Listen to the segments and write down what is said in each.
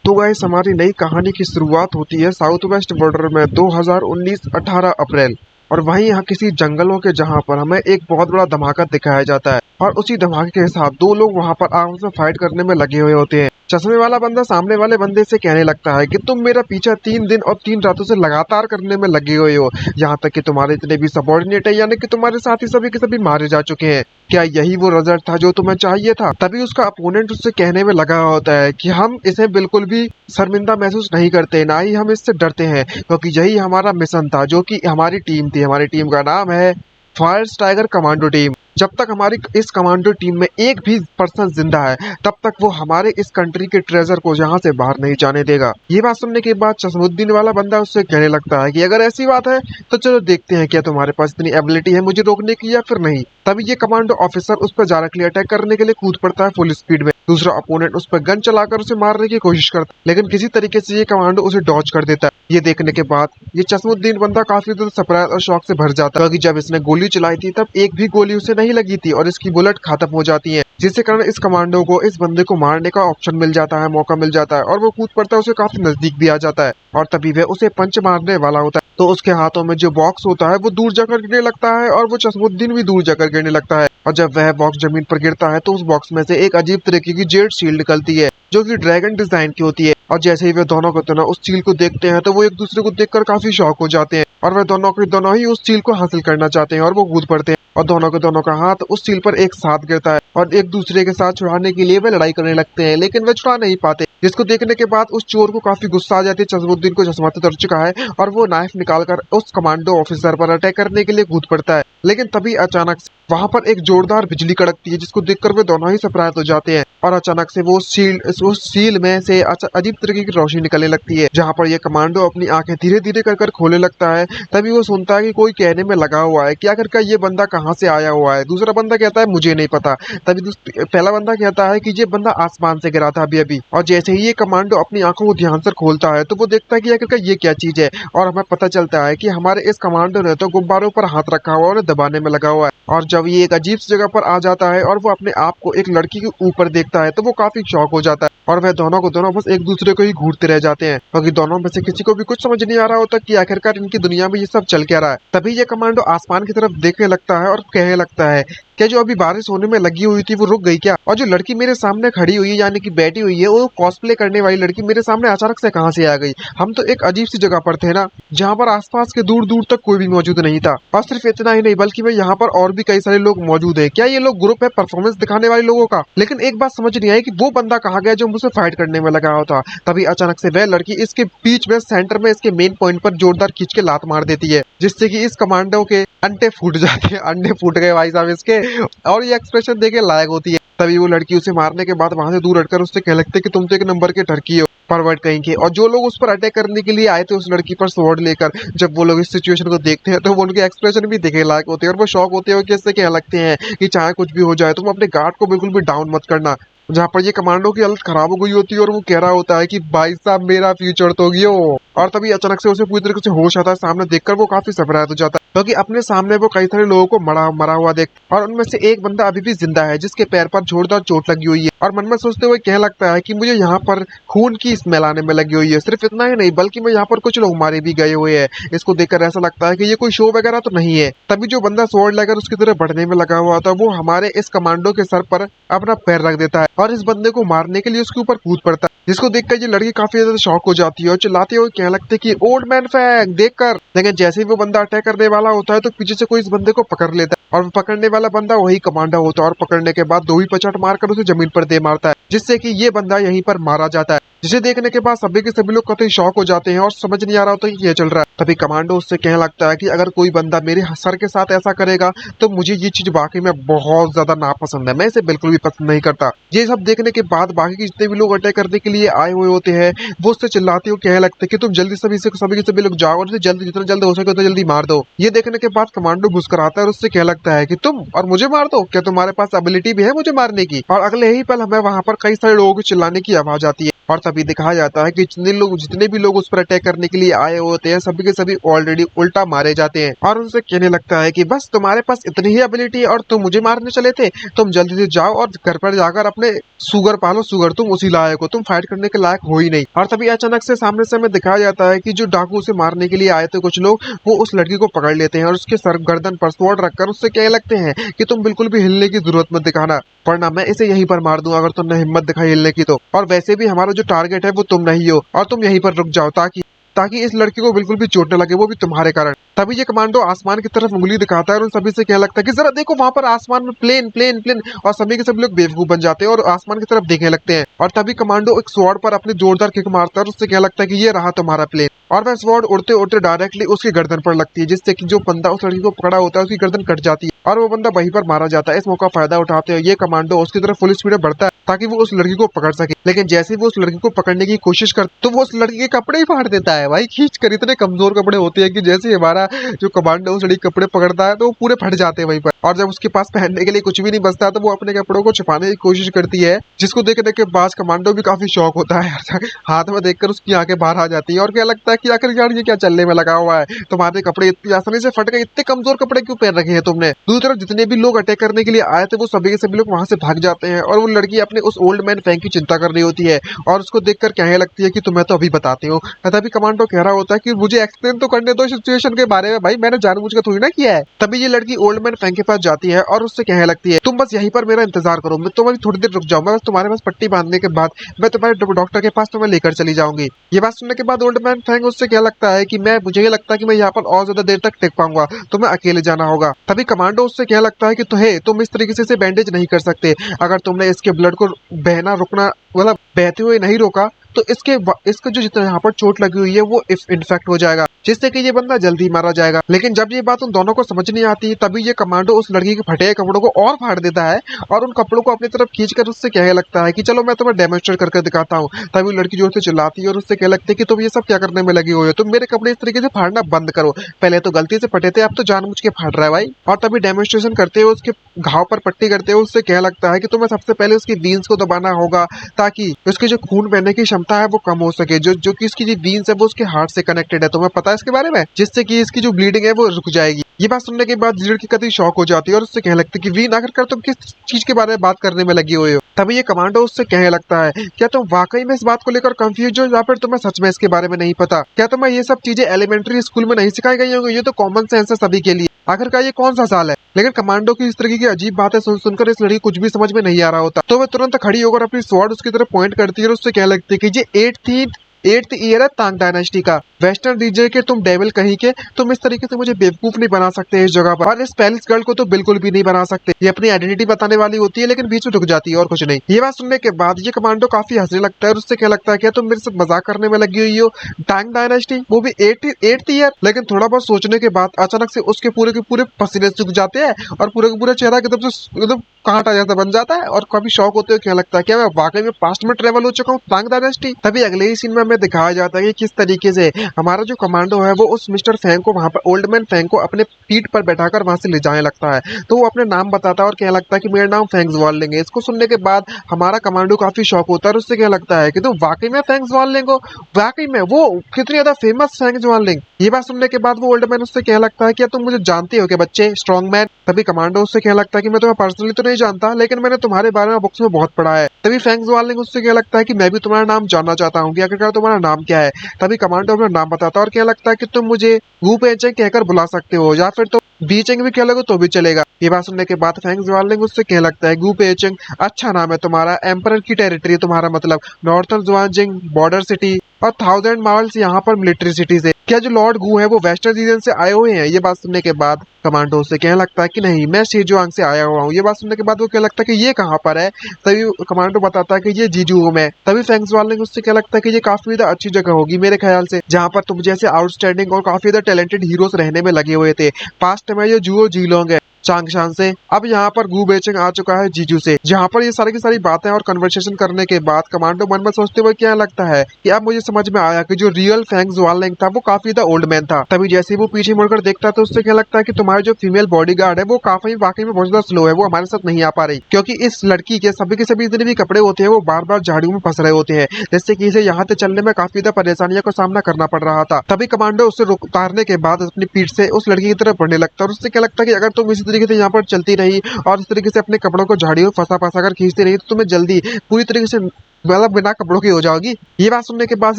तो गाइस हमारी नई कहानी की शुरुआत होती है साउथ वेस्ट बॉर्डर में 2019 18 अप्रैल। और वहीं यहाँ किसी जंगलों के जहां पर हमें एक बहुत बड़ा धमाका दिखाया जाता है और उसी धमाके के साथ दो लोग वहां पर आपस में फाइट करने में लगे हुए होते हैं। चश्मे वाला बंदा सामने वाले बंदे से कहने लगता है कि तुम मेरा पीछा 3 दिन और 3 रातों से लगातार करने में लगे हुए हो, यहाँ तक कि तुम्हारे इतने भी सबॉर्डिनेट है यानी कि तुम्हारे साथी सभी के सभी मारे जा चुके हैं। क्या यही वो रिजल्ट था जो तुम्हें चाहिए था? तभी उसका अपोनेंट उससे कहने में लगा होता है कि हम इसे बिल्कुल भी शर्मिंदा महसूस नहीं करते, ना ही हम इससे डरते हैं, क्योंकि यही हमारा मिशन था, जो कि हमारी टीम थी। हमारी टीम का नाम है फायर टाइगर कमांडो टीम। जब तक हमारी इस कमांडो टीम में एक भी पर्सन जिंदा है, तब तक वो हमारे इस कंट्री के ट्रेजर को यहाँ से बाहर नहीं जाने देगा। ये बात सुनने के बाद चश्मुद्दीन वाला बंदा उससे कहने लगता है कि अगर ऐसी बात है तो चलो देखते हैं क्या तुम्हारे पास इतनी एबिलिटी है मुझे रोकने की या फिर नहीं। तभी ये कमांडो ऑफिसर उस पर डायरेक्टली अटैक करने के लिए कूद पड़ता है फुल स्पीड में। दूसरा अपोनेंट उस पर गन चलाकर उसे मारने की कोशिश करता है, लेकिन किसी तरीके से ये कमांडो उसे डॉज कर देता है। ये देखने के बाद ये चश्मुद्दीन बंदा काफी ज्यादा सरप्राइज और शॉक से भर जाता है, क्योंकि जब इसने गोली चलाई थी तब एक भी गोली उसे नहीं लगी थी और इसकी बुलेट खत्म हो जाती है, जिससे कारण इस कमांडो को इस बंदे को मारने का ऑप्शन मिल जाता है, मौका मिल जाता है और वो कूद पड़ता है, उसे काफी नजदीक भी आ जाता है। और तभी वह उसे पंच मारने वाला होता है तो उसके हाथों में जो बॉक्स होता है वो दूर जाकर गिरने लगता है और वो चश्मुद्दीन भी दूर जाकर गिरने लगता है। और जब वह बॉक्स जमीन पर गिरता है तो उस बॉक्स में से एक अजीब तरीके की जेड शील्ड निकलती है, जो कि ड्रैगन डिजाइन की होती है। और जैसे ही वे दोनों को दोनों उस चील को देखते हैं तो वो एक दूसरे को देखकर काफी शॉक हो जाते हैं और वे दोनों के दोनों ही उस चील को हासिल करना चाहते हैं और वो कूद पड़ते हैं और दोनों का हाथ उस चील पर एक साथ गिरता है और एक दूसरे के साथ छुड़ाने के लिए वे लड़ाई करने लगते हैं, लेकिन वे छुड़ा नहीं पाते, जिसको देखने के बाद उस चोर को काफी गुस्सा आ जाती है। चश्मुद्दीन को चश्मा तो उतर चुका है और वो नाइफ निकालकर उस कमांडो ऑफिसर पर अटैक करने के लिए कूद पड़ता है, लेकिन तभी अचानक से वहां पर एक जोरदार बिजली कड़कती है, जिसको देखकर वे दोनों ही सरप्राइज हो जाते हैं और अचानक से वो सील में से अजीब तरीके की रोशनी निकलने लगती है, जहां पर ये कमांडो अपनी आंखें धीरे धीरे कर खोलने लगता है। तभी वो सुनता है कि कोई कहने में लगा हुआ है कि आखिरकार ये बंदा कहाँ से आया हुआ है। दूसरा बंदा कहता है मुझे नहीं पता। तभी पहला बंदा कहता है कि ये बंदा आसमान से गिरा था अभी अभी। और जैसे ही ये कमांडो अपनी आंखों को ध्यान से खोलता है तो वो देखता है कि आखिरकार ये क्या चीज है और हमें पता चलता है कि हमारे इस कमांडो ने तो गुब्बारों पर हाथ रखा हुआ और दबाने में लगा हुआ है। और जब ये एक अजीब सी जगह पर आ जाता है और वो अपने आप को एक लड़की के ऊपर देखता है तो वो काफी शॉक हो जाता है और वह दोनों को दोनों बस एक दूसरे को ही घूरते रह जाते हैं, क्योंकि दोनों में से किसी को भी कुछ समझ नहीं आ रहा होता कि आखिरकार इनकी दुनिया में ये सब चल क्या रहा है। तभी ये कमांडो आसमान की तरफ देखने लगता है और कहने लगता है क्या जो अभी बारिश होने में लगी हुई थी वो रुक गई क्या? और जो लड़की मेरे सामने खड़ी हुई है यानी कि बैठी हुई है, वो कॉस्प्ले करने वाली लड़की मेरे सामने अचानक से कहां से आ गई? हम तो एक अजीब सी जगह पर थे ना, जहां पर आसपास के दूर दूर तक कोई भी मौजूद नहीं था। और सिर्फ इतना ही नहीं बल्कि मैं यहाँ पर और भी कई सारे लोग मौजूद है। क्या ये लोग ग्रुप है परफॉर्मेंस दिखाने वाले लोगों का? लेकिन एक बात समझ नहीं आई कि वो बंदा कहाँ गया जो मुझसे फाइट करने में लगा होता। तभी अचानक से वह लड़की इसके बीच में सेंटर में इसके मेन पॉइंट पर जोरदार खींच के लात मार देती है, जिससे कि इस कमांडो के अंडे फूट जाते हैं। अंडे फूट गए भाई साहब इसके, और ये एक्सप्रेशन देखे लायक होती है। तभी वो लड़की उसे मारने के बाद वहां से दूर हटकर उससे कहने लगती है कि तुम तो एक नंबर के ठरकी हो, परवर्ट कहीं के। और जो लोग उस पर अटैक करने के लिए आए थे उस लड़की पर स्वॉर्ड लेकर, जब वो लोग इस सिचुएशन को देखते हैं तो वो उनके एक्सप्रेशन भी देखे लायक होते हैं और वो शॉक होते हैं कि इससे कहने लगते हैं कि चाहे कुछ भी हो जाए तुम अपने गार्ड को बिल्कुल भी डाउन मत करना। जहाँ पर ये कमांडो की हालत खराब हो गई होती है और वो कह रहा होता है कि भाई साहब मेरा फ्यूचर तो गया। और तभी अचानक से उसे पूरी तरीके से होश आता है। सामने देखकर वो काफी सरप्राइज हो जाता है, क्योंकि अपने सामने वो कई सारे लोगों को मरा हुआ देख, और उनमें से एक बंदा अभी भी जिंदा है जिसके पैर पर जोरदार चोट लगी हुई है। और मन में सोचते हुए कहने लगता है कि मुझे यहाँ पर खून की स्मेल आने में लगी हुई है। सिर्फ इतना ही नहीं बल्कि मैं यहाँ पर कुछ लोग मारे भी गए हुए हैं। इसको देखकर ऐसा लगता है कि ये कोई शो वगैरह तो नहीं है। तभी जो बंदा स्वॉर्ड लेकर उसकी तरफ बढ़ने में लगा हुआ था वो हमारे इस कमांडो के सर पर अपना पैर रख देता है और इस बंदे को मारने के लिए उसके ऊपर कूद पड़ता है, जिसको देखकर ये लड़की काफी ज्यादा शॉक हो जाती है और चिल्लाते हुए कहने लगते कि ओल्ड मैन फैंग देखकर। लेकिन जैसे ही वो बंदा अटैक करने वाला होता है तो पीछे से कोई इस बंदे को पकड़ लेता है और पकड़ने वाला बंदा वही कमांडो होता है और पकड़ने के बाद दो ही पचट मारकर उसे जमीन पर दे मारता है, जिससे कि ये बंदा यहीं पर मारा जाता है। जिसे देखने के बाद सभी के सभी लोग कतई शॉक हो जाते हैं और समझ नहीं आ रहा होता कि क्या चल रहा है। तभी कमांडो उससे कहने लगता है कि अगर कोई बंदा मेरे सर के साथ ऐसा करेगा तो मुझे ये चीज वाकई में बहुत ज्यादा नापसंद है, मैं इसे बिल्कुल भी पसंद नहीं करता। ये सब देखने के बाद बाकी के जितने भी लोग अटैक करने के लिए आए हुए होते हैं वो उससे चिल्लाते हुए कहने लगते हैं कि तुम जल्दी सभी के सभी लोग जाओ और जल्दी जितना जल्द हो सके उतना जल्दी मार दो। ये देखने के बाद कमांडो मुस्कुराता है और उससे कहने लगता है कि तुम और मुझे मार दो, क्या तुम्हारे पास एबिलिटी भी है मुझे मारने की? और अगले ही पल हमें वहां पर कई सारे लोगों को चिल्लाने की आवाज आती है और तभी तभी दिखाया जाता है कि जितने भी लोग उस पर अटैक करने के लिए आए होते हैं सभी के सभी ऑलरेडी उल्टा मारे जाते हैं और उनसे कहने लगता है कि बस तुम्हारे पास इतनी ही एबिलिटी है और तुम मुझे मारने चले थे, तुम जल्दी से जाओ और घर पर जाकर अपने सुगर पालो, सुगर तुम उसी लायक हो, तुम फाइट करने के लायक हो ही नहीं। और तभी अचानक से सामने से हमें दिखाया जाता है कि जो डाकू उसे मारने के लिए आए थे कुछ लोग, वो उस लड़की को पकड़ लेते हैं और उसके सर गर्दन पर स्वॉर्ड रखकर उससे कहने लगते हैं कि तुम बिल्कुल भी हिलने की जरूरत मत दिखाना, वरना मैं इसे यहीं पर मार दूंगा अगर तुमने हिम्मत दिखाई हिलने की तो। और वैसे भी हमारा जो टारगेट है वो तुम नहीं हो और तुम यहीं पर रुक जाओ ताकि ताकि इस लड़की को बिल्कुल भी चोट न लगे, वो भी तुम्हारे कारण। तभी ये कमांडो आसमान की तरफ उंगली दिखाता है और उन सभी से कहने लगता है कि जरा देखो वहां पर आसमान में प्लेन प्लेन प्लेन, और सभी के सभी लोग बेवकूफ बन जाते हैं और आसमान की तरफ देखने लगते हैं। और तभी कमांडो एक स्वॉर्ड पर अपनी जोरदार किक मारता है और उससे कहने लगता है कि ये रहा तुम्हारा प्लेन, और वह स्वॉर्ड उड़ते उड़ते डायरेक्टली उसकी गर्दन पर लगती है, जिससे कि जो बंदा उस लड़की को पकड़ा होता है उसकी गर्दन कट जाती है और वो बंदा वहीं पर मारा जाता है। इस मौका फायदा उठाते हुए ये कमांडो उसकी तरफ फुल स्पीड में बढ़ता है ताकि वो उस लड़की को पकड़ सके, लेकिन जैसे ही वो उस लड़की को पकड़ने की कोशिश कर तो वो उस लड़की के कपड़े ही फाड़ देता है भाई, खींच कर। इतने कमजोर कपड़े होते हैं कि जैसे हमारा जो कमांडो उस लड़की के कपड़े पकड़ता है तो वो पूरे फट जाते हैं वहीं पर, और जब उसके पास पहनने के लिए कुछ भी नहीं बचता तो वो अपने कपड़ों को छुपाने की कोशिश करती है, जिसको देखने के बाद कमांडो भी काफी शौक होता है हाथ में देखकर उसकी आंखें बाहर आ जाती है और क्या लगता है कि आखिर यार ये क्या चलने में लगा हुआ है, तुम्हारे कपड़े इतनी आसानी से फट गए, इतने कमजोर कपड़े क्यों पहन रखे हैं तुमने। दूसरी तरफ जितने भी लोग अटैक करने के लिए आए थे वो सभी के सभी लोग वहां से भाग जाते हैं और वो लड़की अपने उस ओल्ड मैन फैंग की चिंता कर रही होती है और उसको देखकर कहने लगती है कि तुम्हें तो अभी बताती हूँ। तभी कमांडो कह रहा होता है कि मुझे एक्सप्लेन तो करने दो सिचुएशन के बारे में भाई, मैंने जानबूझकर थोड़ी ना किया है। तभी ये लड़की ओल्ड मैन फैंग के पास जाती है और उससे कहने लगती है तुम बस यहीं पर मेरा इंतजार करो, मैं तुम्हारी थोड़ी देर रुक जाऊँ, मैं बस तुम्हारे पास पट्टी बांधने के बाद मैं तुम्हारे डॉक्टर के पास तुम्हें लेकर चली जाऊंगी। ये बात सुनने के बाद ओल्ड मैन फैंग उससे क्या लगता है कि मुझे ये लगता है कि मैं यहाँ पर और ज्यादा देर तक टिक पाऊंगा, तुम्हें अकेले जाना होगा। तभी कमांडो उससे क्या लगता है कि तुम इस तरीके से बैंडेज नहीं कर सकते, अगर तुमने इसके ब्लड को बहना रुकना मतलब बहते हुए नहीं रोका तो इसके जो जितना यहाँ पर चोट लगी हुई है वो इन्फेक्ट हो जाएगा, जिससे कि ये बंदा जल्दी मारा जाएगा। लेकिन जब ये बात उन दोनों को समझ नहीं आती तभी ये कमांडो उस लड़की के फटे कपड़ों को और फाड़ देता है और उन कपड़ों को अपनी तरफ खींचकर उससे कहने लगता है कि चलो मैं तुम्हें डेमोन्स्ट्रेट करके दिखाता हूँ। तभी लड़की जोर से चिल्लाती है और उससे कहने लगती है कि तुम ये सब क्या करने में लगी हुई हो, तुम मेरे कपड़े इस तरीके से फाड़ना बंद करो, पहले तो गलती से फटे थे अब तो जानबूझ के फाड़ रहा है भाई। और तभी डेमोन्स्ट्रेशन करते हुए उसके घाव पर पट्टी करते हुए उससे कहने लगता है कि तुम्हें सबसे पहले उसकी वीन्स को दबाना होगा ताकि उसकी जो खून बहने की क्षमता है वो कम हो सके, जो कि इसकी जो वीन्स है वो उसके हार्ट से कनेक्टेड है, तुम्हें पता है इसके बारे में, जिससे कि इसकी जो ब्लीडिंग है वो रुक जाएगी। ये बात सुनने के बाद लड़की कतई शॉक हो जाती है और उससे कहने लगती है कि वीन आखिरकार तुम किस चीज के बारे में बात करने में लगी हुए हो। तभी ये कमांडो उससे कहने लगता है क्या तुम वाकई में इस बात को लेकर कंफ्यूज हो या फिर तुम्हें सच में इसके बारे में नहीं पता, क्या तुम्हें ये सब चीजें एलिमेंट्री स्कूल में नहीं सिखाई गई होंगी, ये तो कॉमन सेंस है सभी के लिए, आखिरकार ये कौन सा साल है। लेकिन कमांडो की इस तरीके की अजीब बातें सुनकर इस लड़की कुछ भी समझ में नहीं आ रहा होता, तो वह तुरंत खड़ी होकर अपनी स्वॉर्ड उसकी तरफ पॉइंट करती है और उससे कहने लगती है कि ये 8th ईयर है तांग डायनेस्टी का, वेस्टर्न रीजन के तुम डेविल कहीं के, तुम इस तरीके से मुझे बेवकूफ नहीं बना सकते इस जगह पर, और इस पैलेस गर्ल को तो बिल्कुल भी नहीं बना सकते, ये अपनी आइडेंटिटी बताने वाली होती है लेकिन बीच में रुक जाती है और कुछ नहीं। ये बात सुनने के बाद ये कमांडो काफी हंसने लगता है और उससे क्या लगता है क्या तुम मेरे साथ मजाक करने में लगी हुई हो, टांग डायनेस्टी वो भी 8th ईयर। लेकिन थोड़ा बहुत सोचने के बाद अचानक से उसके पूरे के पूरे पसीने सूख जाते हैं और पूरे का पूरा चेहरा एकदम कांटा जैसा बन जाता है और काफी शौक होते हुए क्या लगता है क्या मैं वाकई में पास्ट में ट्रेवल हो चुका हूँ तांग डायनेस्टी। तभी अगले ही सीन में हमें दिखाया जाता है कि किस तरीके से हमारा जो कमांडो है वो उस मिस्टर फैंग को वहां पर ओल्ड मैन फैंग को अपने पीठ पर बैठाकर वहां से ले जाने लगता है, तो वो अपने नाम बताता है और क्या लगता है कि मेरा नाम फैंग्स वॉल लेंगे। इसको सुनने के बाद हमारा कमांडो काफी शौक होता है और उससे क्या लगता है कि तुम वाकई में फैंग्स वॉल लेंगे, वाकई में वो कितनी ज्यादा फेमस फैंग्स वॉल लेंगे। ये बात सुनने के बाद वो ओल्ड मैन उससे क्या लगता है कि तुम मुझे जानते हो क्या बच्चे स्ट्रॉन्ग मैन। तभी कमांडो उससे क्या लगता है कि मैं तुम्हें पर्सनली तो नहीं जानता लेकिन मैंने तुम्हारे बारे में बुक्स में बहुत पढ़ा है। तभी फैंग्स वार्निंग उससे क्या लगता है कि मैं भी तुम्हारा नाम जानना चाहता हूँ कि आखिरकार तुम्हारा नाम क्या है। तभी कमांडो अपना नाम बताता है और क्या लगता है कि तुम मुझे गू पेचेंग कहकर बुला सकते हो या फिर तो बीचेंग भी कह लोगे तो भी चलेगा। ये बात सुनने के बाद फैंग्स वार्निंग उससे क्या लगता है गू पेचेंग अच्छा नाम है तुम्हारा, एम्परर की टेरिटरी तुम्हारा मतलब, नॉर्थर्न जुआनजिंग बॉर्डर सिटी और 1000 माइल्स यहाँ पर मिलिट्री सिटी से, क्या जो लॉर्ड गू है वो वेस्टर्न रीजन से आए हुए हैं। ये बात सुनने के बाद कमांडो से कहने लगता है कि नहीं मैं शीजुआंग से आया हुआ हूँ। ये बात सुनने के बाद वो क्या लगता है कि ये कहाँ पर है। तभी कमांडो बताता है कि ये जीजू में। तभी फैंग्स वार्निंग उससे क्या लगता है कि ये काफी ज्यादा अच्छी जगह होगी मेरे ख्याल से, जहाँ पर तुम जैसे आउटस्टैंडिंग और काफी ज्यादा टैलेंटेड हीरोज रहने में लगे हुए थे। पास्ट में ये जुओ जीलोंग है चांगशान से। अब यहाँ पर गु बेचेंग आ चुका है जीजू से, जहाँ पर ये सारी की सारी बातें और कन्वर्सेशन करने के बाद कमांडो मन में सोचते हुए क्या लगता है कि अब मुझे समझ में आया कि जो रियल फैंग ज़ुआनलैंग था वो काफी द ओल्ड मैन था। तभी जैसे ही वो पीछे मुड़कर देखता है तो उससे क्या लगता है कि तुम्हारी जो फीमेल बॉडीगार्ड है वो काफी वाकई में बहुत ज्यादा स्लो है, वो हमारे साथ नहीं आ पा रही, क्योंकि इस लड़की के सभी के सभी जितने भी कपड़े होते हैं वो बार बार झाड़ियों में फंस रहे होते हैं, जिससे कि इसे यहाँ से चलने में काफी ज्यादा परेशानियों का सामना करना पड़ रहा था। तभी कमांडो उससे उतारने के बाद अपनी पीठ से उस लड़की की तरफ बढ़ने लगता है और उससे क्या लगता है कि अगर तुम इसी तरीके से यहाँ पर चलती रही और इस तरीके से अपने कपड़ों को झाड़ियों फंसा फंसा कर खींचती रही तो तुम्हें जल्दी पूरी तरीके से मतलब बिना कपड़ों की हो जाओगी। ये बात सुनने के बाद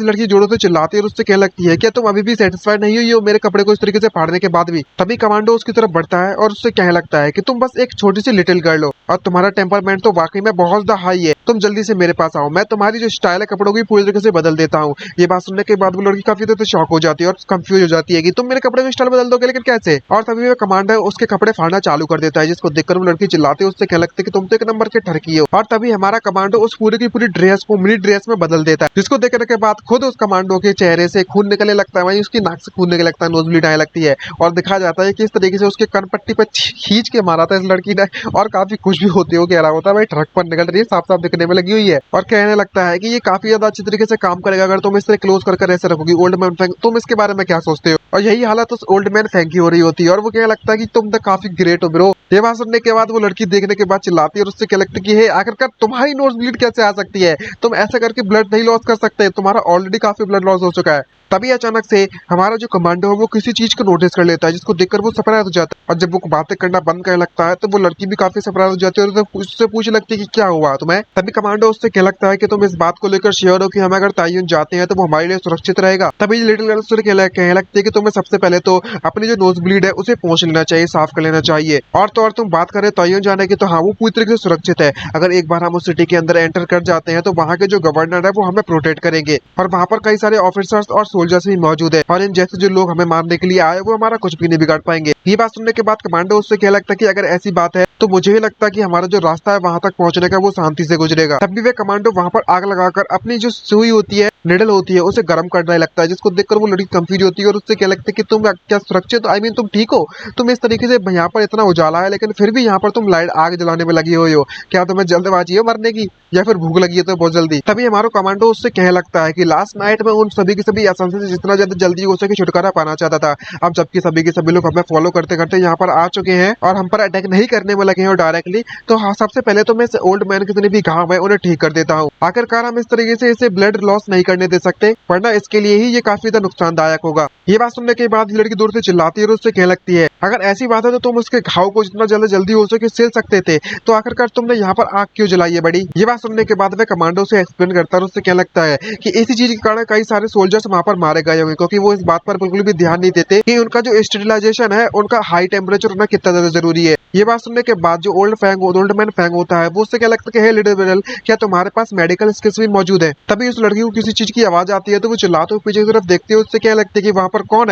लड़की जोरों से चिल्लाती है और उससे कहने लगती है क्या तुम अभी भी सेटिस्फाइड नहीं हुई हो मेरे कपड़े को इस तरीके से फाड़ने के बाद भी। तभी कमांडो उसकी तरफ बढ़ता है और उससे कहने लगता है कि तुम बस एक छोटी सी लिटिल गर्ल हो और तुम्हारा टेम्परमेंट तो वाकई में बहुत ज्यादा हाई है, तुम जल्दी से मेरे पास आओ, मैं तुम्हारी जो स्टाइल है कपड़ों की पूरी तरीके से बदल देता हूँ। ये बात सुनने के बाद वो लड़की काफी ज्यादा शॉक हो जाती है और कंफ्यूज हो जाती है कि तुम मेरे कपड़े की स्टाइल बदल दोगे लेकिन कैसे। और तभी वो कमांडर उसके कपड़े फाड़ना चालू कर देता है, जिसको देखकर वो लड़की चिल्लाती है, उससे कहने लगती है कि तुम तो एक नंबर के ठरकी हो। और तभी हमारा कमांडो उस पूरी की पूरी ड्रेस को मिनी ड्रेस में बदल देता है, जिसको देखने के बाद खुद उस कमांडो के चेहरे से खून निकलने लगता है, वहीं उसकी नाक से खून निकलने लगता है, नोज ब्लीड आने लगती है और दिखाया जाता है कि इस तरीके से उसके कनपट्टी पर खींच के मारा था इस लड़की ने। और काफी खुश भी होते हो कह रहा होता है भाई ट्रक पर निकल रही है, साफ साफ दिखने में लगी हुई है। और कहने लगता है कि ये काफी ज्यादा अच्छी तरीके से काम करेगा अगर तुम इस तरह क्लोज करके ऐसे रखोगी। ओल्ड मैन फैंग तुम इसके बारे में क्या सोचते हो। और यही हालत उस ओल्ड मैन फैंग की हो रही होती है और वो क्या लगता है कि तुम तो काफी ग्रेट हो ब्रो। ये बात सुनने के बाद वो लड़की देखने के बाद चिल्लाती है और उससे क्या लगता है कि हे आखिरकार तुम्हारी नोज ब्लीड कैसे आ सकती है, तुम ऐसे करके ब्लड नहीं लॉस कर सकते, तुम्हारा ऑलरेडी काफी ब्लड लॉस हो चुका है। तभी अचानक से हमारा जो कमांडो है वो किसी चीज को नोटिस कर लेता है, जिसको देखकर वो सरप्राइज हो जाता है और जब वो बातें करना बंद करने लगता है तो वो लड़की भी काफी सरप्राइज हो जाती है और उससे पूछने लगती है कि क्या हुआ तुम्हें। तभी कमांडो उससे क्या लगता है कि तुम इस बात को लेकर श्योर हो कि हम अगर तायुन जाते हैं तो वो हमारे लिए सुरक्षित रहेगा। तभी लिटिल गर्ल उससे कहने लगती है कि तुम्हें सबसे पहले तो अपनी जो नोज ब्लीड है उसे पोंछ लेना चाहिए, साफ कर लेना चाहिए। और तो और तुम बात करें तायुन जाने की तो हाँ वो पूरी तरीके से सुरक्षित है, अगर एक बार हम उस सिटी के अंदर एंटर कर जाते हैं तो वहाँ के जो गवर्नर है वो हमें प्रोटेक्ट करेंगे और वहाँ पर कई सारे ऑफिसर्स और सोल्जर्स भी मौजूद है और इन जैसे जो लोग हमें मारने के लिए आए वो हमारा कुछ भी नहीं बिगाड़ पाएंगे। ये बात सुनने के बाद कमांडो उससे क्या लगता है कि अगर ऐसी बात है तो मुझे ही लगता है कि हमारा जो रास्ता है वहां तक पहुंचने का वो शांति से गुजरेगा। तब भी वे कमांडो वहां पर आग लगाकर अपनी जो सुई होती है निडल होती है उसे गर्म करने लगता है, जिसको देखकर वो लड़की कंफ्यूज होती है और उससे क्या लगता है कि तुम क्या सुरक्षित आई मीन तुम ठीक हो, तुम इस तरीके से यहाँ पर इतना उजाला है लेकिन फिर भी यहाँ पर तुम लाइट आग जलाने में लगी हुई हो, क्या तुम्हें जल्दबाजी है मरने की या फिर भूख लगी है तो बहुत जल्दी। तभी हमारा कमांडो उससे कहने लगता है कि लास्ट नाइट में उन सभी के सभी एसेंस से जितना ज्यादा जल्दी हो सके छुटकारा पाना चाहता था, अब जबकि सभी के सभी लोग हमें फॉलो करते करते यहाँ पर आ चुके हैं और हम पर अटैक नहीं करने में लगे हैं डायरेक्टली, तो हाँ सबसे पहले तो मैं इस ओल्ड मैन के जितने भी घाव है उन्हें ठीक कर देता हूँ। आखिरकार हम इस तरीके से इसे ब्लड लॉस नहीं करने दे सकते वरना इसके लिए ही ये काफी ज्यादा नुकसानदायक होगा। ये बात सुनने के बाद लड़की दूर से चिल्लाती है और उससे कहने लगती है अगर ऐसी बात है तो तुम उसके घाव को जितना जल्दी हो सके सिल सकते थे, तो आखिरकार तुमने यहाँ पर आग क्यों जलाई है बड़ी। ये बात सुनने के बाद वे कमांडो से एक्सप्लेन करता है और उससे कहने लगता है कि इसी चीज के कारण कई सारे सोल्जर्स वहां पर मारे गए होंगे, क्योंकि वो इस बात पर बिल्कुल भी ध्यान नहीं देते कि उनका जो स्टेरिलाइजेशन है उनका हाई टेम्परेचर होना कितना ज्यादा जरूरी है। ये बात सुनने के बाद जो ओल्ड मैन फैंग होता है वो उससे क्या लगता है लिटिल गर्ल क्या तुम्हारे पास मेडिकल स्किल्स भी मौजूद है। तभी उस लड़की को किसी चीज की आवाज आती है तो वो चिल्लाते हुए पीछे की तरफ देखती है, उससे क्या लगता है कि वहां पर कौन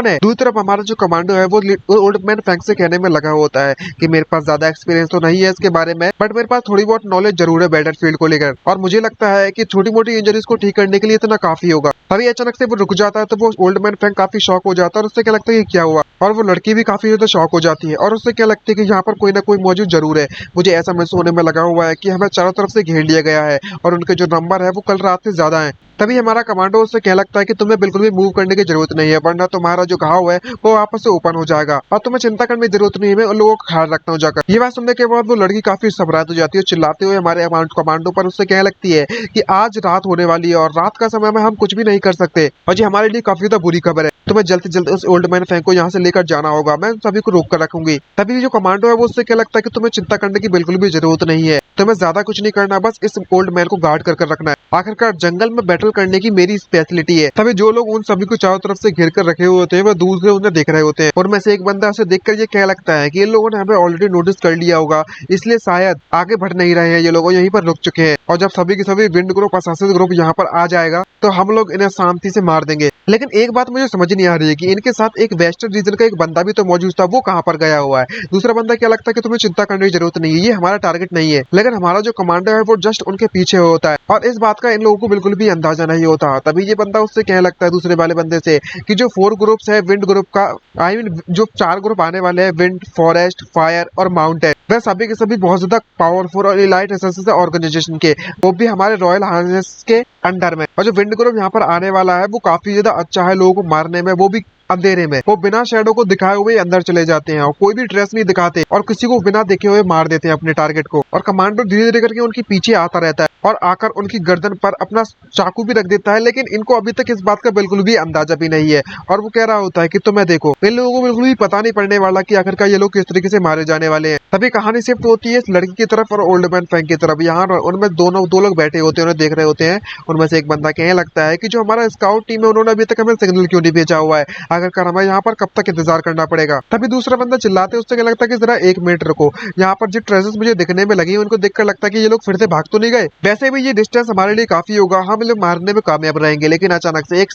है। दूसरी तरफ हमारा जो कमांडो है वो ओल्ड मैन फैंग से कहने में लगा होता है कि मेरे पास ज्यादा एक्सपीरियंस तो नहीं है इसके बारे में बट मेरे पास थोड़ी बहुत नॉलेज जरूर है बैटलफील्ड को लेकर और मुझे लगता है कि छोटी मोटी इंजरीज को ठीक करने के लिए इतना काफी होगा। तभी अचानक से वो रुक जाता है तो वो ओल्ड मैन फैंग काफी शॉक हो जाता है और उससे क्या लगता है कि क्या हुआ, और वो लड़की भी काफी ज्यादा शॉक हो जाती है और उससे क्या लगता है कि यहाँ पर कोई ना कोई मौजूद जरूर है। मुझे ऐसा महसूस होने में लगा हुआ है कि हमें चारों तरफ से घेर लिया गया है और उनके जो नंबर है वो कल रात से ज्यादा है। तभी हमारा कमांडो उससे कह लगता है कि तुम्हें बिल्कुल भी मूव करने की जरूरत नहीं है वरना तुम्हारा जो घाव है वो वापस से ओपन हो जाएगा और तुम्हें चिंता करने की जरूरत नहीं है, मैं उन लोगों का ख्याल रखता हूँ जाकर। ये बात सुनने के बाद वो लड़की काफी घबराहट हो जाती है, चिल्लाते हुए हमारे कमांडो पर उससे कहने लगती है कि आज रात होने वाली है और रात का समय में हम कुछ भी नहीं कर सकते और ये हमारे लिए काफी ज्यादा बुरी खबर है, तुम्हें जल्द से जल्द उस ओल्ड मैन फैंग को यहाँ से लेकर जाना होगा, मैं सभी को रोक कर रखूंगी। तभी जो कमांडो है वो उससे क्या लगता है कि तुम्हें चिंता करने की बिल्कुल भी जरूरत नहीं है, तुम्हें ज्यादा कुछ नहीं करना, बस इस ओल्ड मैन को गार्ड कर रखना है, आखिरकार जंगल में बैटल करने की मेरी स्पेशलिटी है। तभी जो लोग उन सभी को चारों तरफ से घेर कर रखे हुए होते हैं वो दूर से उन्हें देख रहे होते हैं और में से एक बंदा उसे देखकर ये क्या लगता है कि इन लोगों ने हमें ऑलरेडी नोटिस कर लिया होगा, इसलिए शायद आगे बढ़ नहीं रहे हैं, ये लोग यहीं पर रुक चुके हैं और जब सभी के सभी विंड ग्रुप असासिन ग्रुप यहाँ पर आ जाएगा तो हम लोग इन्हें शांति से मार देंगे। लेकिन एक बात मुझे समझ नहीं आ रही है कि इनके साथ एक वेस्टर्न रीजन का एक बंदा भी तो मौजूद था, वो कहाँ पर गया हुआ है। दूसरा बंदा क्या लगता है कि तुम्हें चिंता करने की जरूरत नहीं है, ये हमारा टारगेट नहीं है, लेकिन हमारा जो कमांडर है वो जस्ट उनके पीछे होता है और इस बात का इन लोगों को बिल्कुल भी अंदाजा अंदाजा नहीं होता। तभी ये बंदा उससे कहने लगता है दूसरे वाले बंदे से कि जो 4 ग्रुप्स है विंड ग्रुप का, आई मीन जो 4 ग्रुप आने वाले हैं, विंड, फॉरेस्ट, फायर और माउंटेन, वह सभी के सभी बहुत ज्यादा पावरफुल और इलाइट एसेंस है ऑर्गेनाइजेशन के, वो भी हमारे रॉयल हाइनेस के अंडर में। और जो विंड ग्रुप यहाँ पर आने वाला है वो काफी ज्यादा अच्छा है लोगों को मारने में, वो भी अंधेरे में। वो बिना शेडो को दिखाए हुए अंदर चले जाते हैं और कोई भी ड्रेस नहीं दिखाते और किसी को बिना देखे हुए मार देते हैं अपने टारगेट को। और कमांडो धीरे धीरे करके उनके पीछे आता रहता है और आकर उनकी गर्दन पर अपना चाकू भी रख देता है, लेकिन इनको अभी तक इस बात का बिल्कुल भी अंदाजा भी नहीं है। और वो कह रहा होता है कि तुम्हें देखो, इन लोगों को बिल्कुल भी पता नहीं पड़ने वाला कि आखिरकार ये लोग किस तरीके से मारे जाने वाले हैं। तभी कहानी शिफ्ट होती है इस लड़की की तरफ और ओल्ड मैन फ्रैंक की तरफ। यहाँ उनमें दो लोग बैठे होते हैं, उन्हें देख रहे होते हैं। उनमें से एक बंदा कहने लगता है कि जो हमारा स्काउट टीम है उन्होंने अभी तक हमें सिग्नल क्यों नहीं भेजा हुआ है, आखिरकार हमें यहाँ पर कब तक इंतजार करना पड़ेगा। तभी दूसरा बंदा चिल्लाते उससे क्या लगता है कि जरा 1 मिनट रुको, यहाँ पर जो ट्रेजर्स मुझे दिखने में लगी उनको देखकर लगता है कि ये लोग फिर से भाग तो नहीं गए। वैसे भी ये डिस्टेंस हमारे लिए काफी होगा, हम लोग मारने में कामयाब रहेंगे। लेकिन अचानक से एक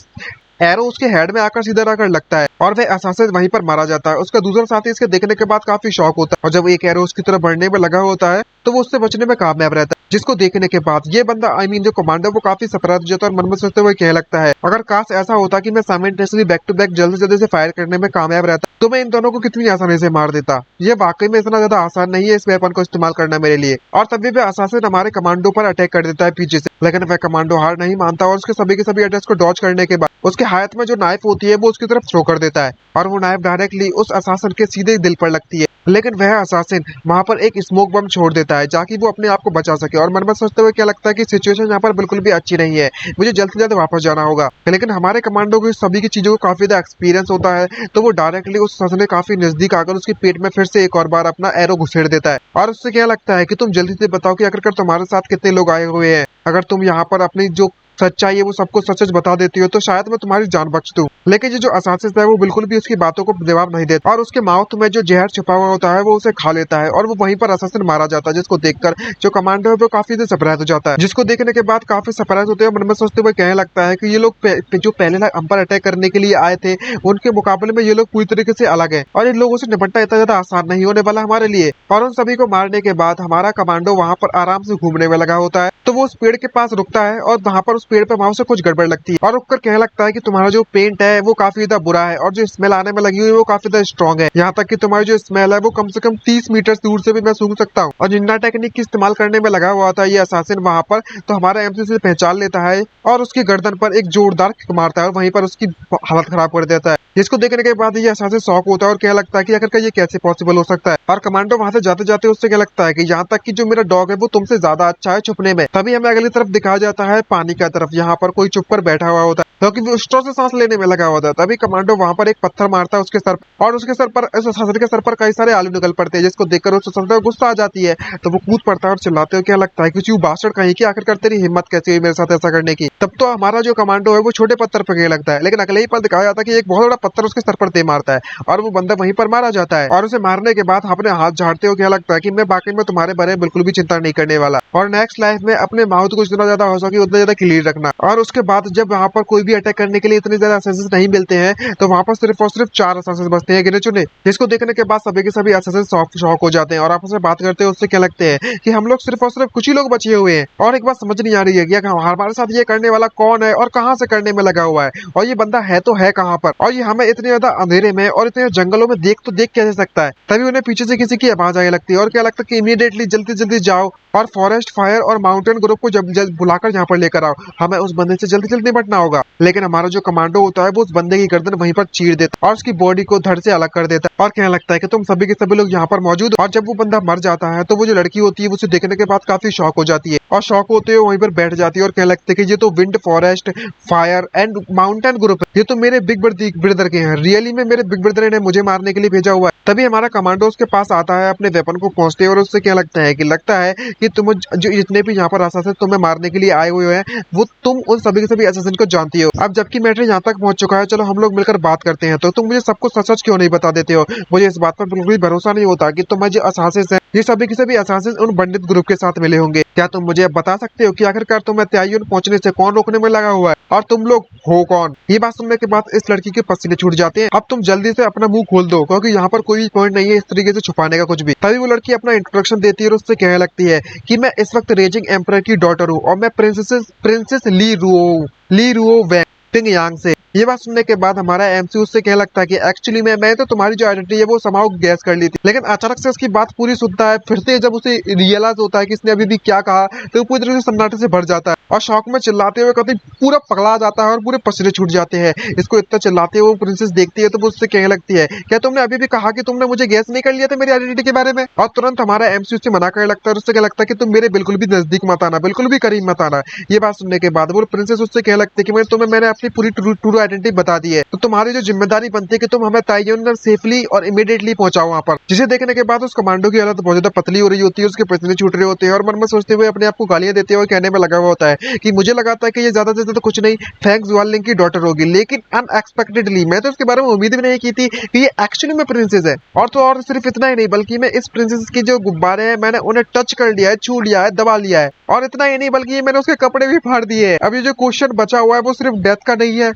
एरो उसके हेड में आकर सीधा आकर लगता है और वह असासिन वहीं पर मारा जाता है। उसका दूसरा साथी इसके देखने के बाद काफी शॉक होता है और जब एक एरो उसकी तरफ बढ़ने में लगा होता है तो वो उससे बचने में कामयाब रहता है, जिसको देखने के बाद ये बंदा आई मीन जो कमांडर वो काफी सरप्राइज हो जाता है और मन में सोचते हुए कहने लगता है अगर काश ऐसा होता कि मैं साइमल्टेनियसली बैक टू बैक जल्दी से जल्दी से फायर करने में कामयाब रहता तो मैं इन दोनों को कितनी आसानी से मार देता। ये वाकई में इतना ज्यादा आसान नहीं है इस वेपन को इस्तेमाल करना मेरे लिए। और तभी वह असासिन हमारे कमांडो पर अटैक कर देता है पीछे से, लेकिन वह कमांडो हार नहीं मानता और उसके सभी के सभी अटैक्स को डॉज करने के बाद उसके हाथ में जो नाइफ होती है वो उसकी तरफ थ्रो कर देता है और वो नाइफ डायरेक्टली उस असासिन के सीधे दिल पर लगती है। लेकिन वह असासिन वहां पर एक स्मोक बम छोड़ देता है ताकि वो अपने आप को बचा सके। और मन में सोचते हुए क्या लगता है कि सिचुएशन यहाँ पर बिल्कुल भी अच्छी नहीं है, मुझे जल्द से जल्द वापस जाना होगा। लेकिन हमारे कमांडो को सभी की चीजों को काफी ज्यादा एक्सपीरियंस होता है तो वो डायरेक्टली उस असासिन के काफी नजदीक आकर उसके पेट में फिर से एक और बार अपना एरो घुसेड़ देता है और उससे क्या लगता है कि तुम जल्दी से बताओ कि आखिरकार तुम्हारे साथ कितने लोग आए हुए हैं। अगर तुम यहाँ पर अपनी जो सच्चाई है वो सबको सच सच बता देती हो तो शायद मैं तुम्हारी जान बख्श दूं। लेकिन ये जो असासिन है वो बिल्कुल भी उसकी बातों को जवाब नहीं देता और उसके माउथ में जो जहर छुपा हुआ होता है वो उसे खा लेता है और वो वहीं पर असासिन मारा जाता है, जिसको देखकर जो कमांडो है वो काफी सरप्राइज हो जाता है। जिसको देखने के बाद काफी सरप्राइज होते हैं, मन में सोचते हुए कहने लगता है कि ये लोग जो पहले हम पर अटैक करने के लिए आए थे उनके मुकाबले में ये लोग पूरी तरीके से अलग है और इन लोगों से निपटना इतना ज्यादा आसान नहीं होने वाला हमारे लिए। और उन सभी को मारने के बाद हमारा कमांडो वहां पर आराम से घूमने में लगा होता है तो वो उस पेड़ के पास रुकता है और वहां पर उस पेड़ पर वहां से कुछ गड़बड़ लगती है और रुककर कहने लगता है कि तुम्हारा जो पेंट है वो काफी ज्यादा बुरा है और जो स्मेल आने में लगी हुई है वो काफी ज्यादा स्ट्रॉन्ग है, यहाँ तक कि तुम्हारी जो स्मेल है वो कम से कम 30 मीटर दूर से भी मैं सूंघ सकता हूँ। और जिन्ना टेक्निक की इस्तेमाल करने में लगा हुआ था ये असासिन वहां पर, तो हमारा एमसी से पहचान लेता है और उसकी गर्दन पर एक जोरदार किक मारता है और वहीं पर उसकी हालत खराब कर देता है। जिसको देखने के बाद ये असासिन शॉक होता है और क्या लगता है कि आखिरकार ये कैसे पॉसिबल हो सकता है। और कमांडो वहां से जाते जाते उससे क्या लगता है कि यहाँ तक कि जो मेरा डॉग है वो तुमसे ज्यादा अच्छा है छुपने में। तभी हमें अगली तरफ दिखाया जाता है पानी की तरफ, यहाँ पर कोई चुप कर बैठा हुआ होता है क्योंकि वो स्ट्रॉ से सांस लेने में लगा हुआ था। तभी कमांडो वहां पर एक पत्थर मारता है उसके सर और उसके सर पर उस असासिन के सर पर कई सारे आलू निकल पड़ते हैं, जिसको देखकर उस असासिन को गुस्सा आ जाती है तो वो कूद पड़ता है और चिल्लाते हुए क्या लगता है कि यू बास्टर्ड कहीं की, आखिरकार तेरी हिम्मत कैसी हुई मेरे साथ ऐसा करने की। तब तो हमारा जो कमांडो है वो छोटे पत्थर पर लगता है, लेकिन अगले ही पल दिखाया जाता है कि एक बहुत बड़ा पत्थर उसके सर पर दे मारता है और वो बंदा वहीं पर मारा जाता है। और उसे मारने के बाद अपने हाथ झाड़ते हुए क्या लगता है कि मैं बाकी में तुम्हारे बारे में बिल्कुल भी चिंता नहीं करने वाला और नेक्स्ट लाइफ में अपने माउथ को जितना ज्यादा हो सके उतना ज्यादा क्लियर रखना। और उसके बाद जब वहां पर कोई भी अटैक करने के लिए इतने ज्यादा असासिन नहीं मिलते हैं तो वहां पर सिर्फ और सिर्फ 4 असासिन बचते हैं गिने चुने, जिसको देखने के बाद सभी के सभी असासिन शॉक हो जाते हैं और आपस में बात करते हैं। उससे क्या लगते हैं कि हम लोग सिर्फ और सिर्फ कुछ ही लोग बचे हुए हैं और एक बात समझ नहीं आ रही है कि हमारे साथ ये करने वाला कौन है और कहाँ से करने में लगा हुआ है और ये बंदा है तो है कहाँ पर और ये हमें इतने ज्यादा अंधेरे में और इतने जंगलों में देख कैसे सकता है। तभी उन्हें पीछे से किसी की आवाज आने लगती है और क्या लगता है कि इमीडिएटली जल्दी जल्दी जाओ और फॉरेस्ट, फायर और माउंटेन ग्रुप को जल्द बुलाकर यहाँ पर लेकर आओ, हमें उस बंदे से जल्दी जल्दी निपटना होगा। लेकिन हमारा जो कमांडो होता है वो उस बंदे की गर्दन वहीं पर चीर देता और उसकी बॉडी को धड़ से अलग कर देता है और कहने लगता है कि तुम सभी के सभी लोग यहाँ पर मौजूद। और जब वो बंदा मर जाता है तो वो जो लड़की होती है उसे देखने के बाद काफी शॉक हो जाती है और शॉक होते हुए वहीं पर बैठ जाती है और कहने लगती है कि ये तो wind, forest, fire and mountain group ये तो मेरे बिग ब्रदर के हैं, रियली में मेरे बिग ब्रदर ने मुझे मारने के लिए भेजा हुआ है। तभी हमारा कमांडो उसके पास आता है अपने वेपन को पहुंचते और उससे क्या लगता है कि तुम जो जितने भी यहाँ पर असासिन तुम्हें मारने के लिए आए हुए हैं वो तुम उन सभी के सभी असासिन को जानती हो। अब जबकि मैटर यहाँ तक पहुंच चुका है, चलो हम लोग मिलकर बात करते हैं, तो तुम मुझे सब कुछ सच क्यों नहीं बता देते हो। मुझे इस बात पर बिल्कुल भी भरोसा नहीं होता कि तुम्हें जो असासिन है ये सभी के सभी असासिन उन पंडित ग्रुप के साथ मिले होंगे। क्या तुम मुझे मुझे बता सकते हो कि आखिरकार तुम्हें ताइयुन पहुंचने से कौन रोकने में लगा हुआ है और तुम लोग हो कौन? ये बात सुनने के बाद इस लड़की के पसीने छूट जाते हैं। अब तुम जल्दी से अपना मुंह खोल दो क्योंकि यहाँ पर कोई पॉइंट नहीं है इस तरीके से छुपाने का कुछ भी। तभी वो लड़की अपना इंट्रोडक्शन देती है और उससे कहने लगती है कि मैं इस वक्त रेजिंग एम्परर की डॉटर हूँ और मैं प्रिंसेस ली रुओ वैंग पिंगयांग से। ये बात सुनने के बाद हमारा एमसी उससे कहने लगता है कि एक्चुअली मैं तो तुम्हारी जो आइडेंटिटी है वो समाउ गैस कर ली थी, लेकिन अचानक से उसकी बात पूरी सुनता है। फिर से जब उसे रियलाइज होता है कि इसने अभी भी क्या कहा तो वो पूरी तरह से सन्नाटे से भर जाता है और शौक में चिल्लाते हुए कभी पूरा पगला जाता है और पूरे पसीने छूट जाते हैं। इसको इतना चिल्लाते हुए प्रिंसेस देखती है तो वो उससे कहने लगती है क्या तुमने अभी भी कहा कि तुमने मुझे गैस नहीं कर लिया था मेरी आइडेंटिटी के बारे में? और तुरंत हमारा एमसी उससे मना करने लगता है और उससे क्या लगता है कि तुम मेरे बिल्कुल भी नजदीक मत आना, बिल्कुल भी करीब मत आना। ये बात सुनने के बाद वो प्रिंसेस उससे कहने लगती है कि मैंने अपनी पूरी ट्रू आइडेंटिटी बता दी है, तो तुम्हारी जो जिम्मेदारी बनती है कि तुम हमें ताइयुन सेफली और इमीडिएटली पहुंचाओ वहां पर। जिसे देखने के बाद उस कमांडो की हालत बहुत ज्यादा पतली हो रही होती है, उसके पसीने छूट रहे होते हैं और मन में सोचते हुए अपने आप को गालियां देते हुए कहने में लगा हुआ होता है कि मुझे लगा था कि ये ज्यादा से ज्यादा कुछ नहीं फैंग ज़ुआनलिंग की डॉटर होगी, लेकिन अनएक्सपेक्टेडली मैं तो इसके बारे में उम्मीद भी नहीं की थी कि ये एक्चुअली में प्रिंसेस है। और सिर्फ इतना ही नहीं बल्कि मैं इस प्रिंसेस के जो गुब्बारे हैं मैंने उन्हें टच कर लिया है, छू लिया है, दबा लिया है। और इतना ही नहीं बल्कि मैंने उसके कपड़े भी फाड़ दिए। अब ये जो क्वेश्चन बचा हुआ है वो सिर्फ डेथ का नहीं है,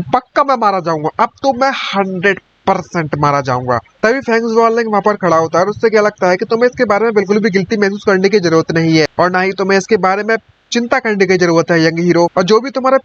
पक्का मैं मारा जाऊंगा, अब तो मैं 100% मारा जाऊंगा। तभी फैंग ज़ुआनलिंग वहां पर खड़ा होता है और उससे क्या लगता है कि तुम्हें इसके बारे में बिल्कुल भी गिल्टी महसूस करने की जरूरत नहीं है और ना ही तुम्हें इसके बारे में चिंता करने की जरूरत है यंग हीरो। और जो भी तुम्हारा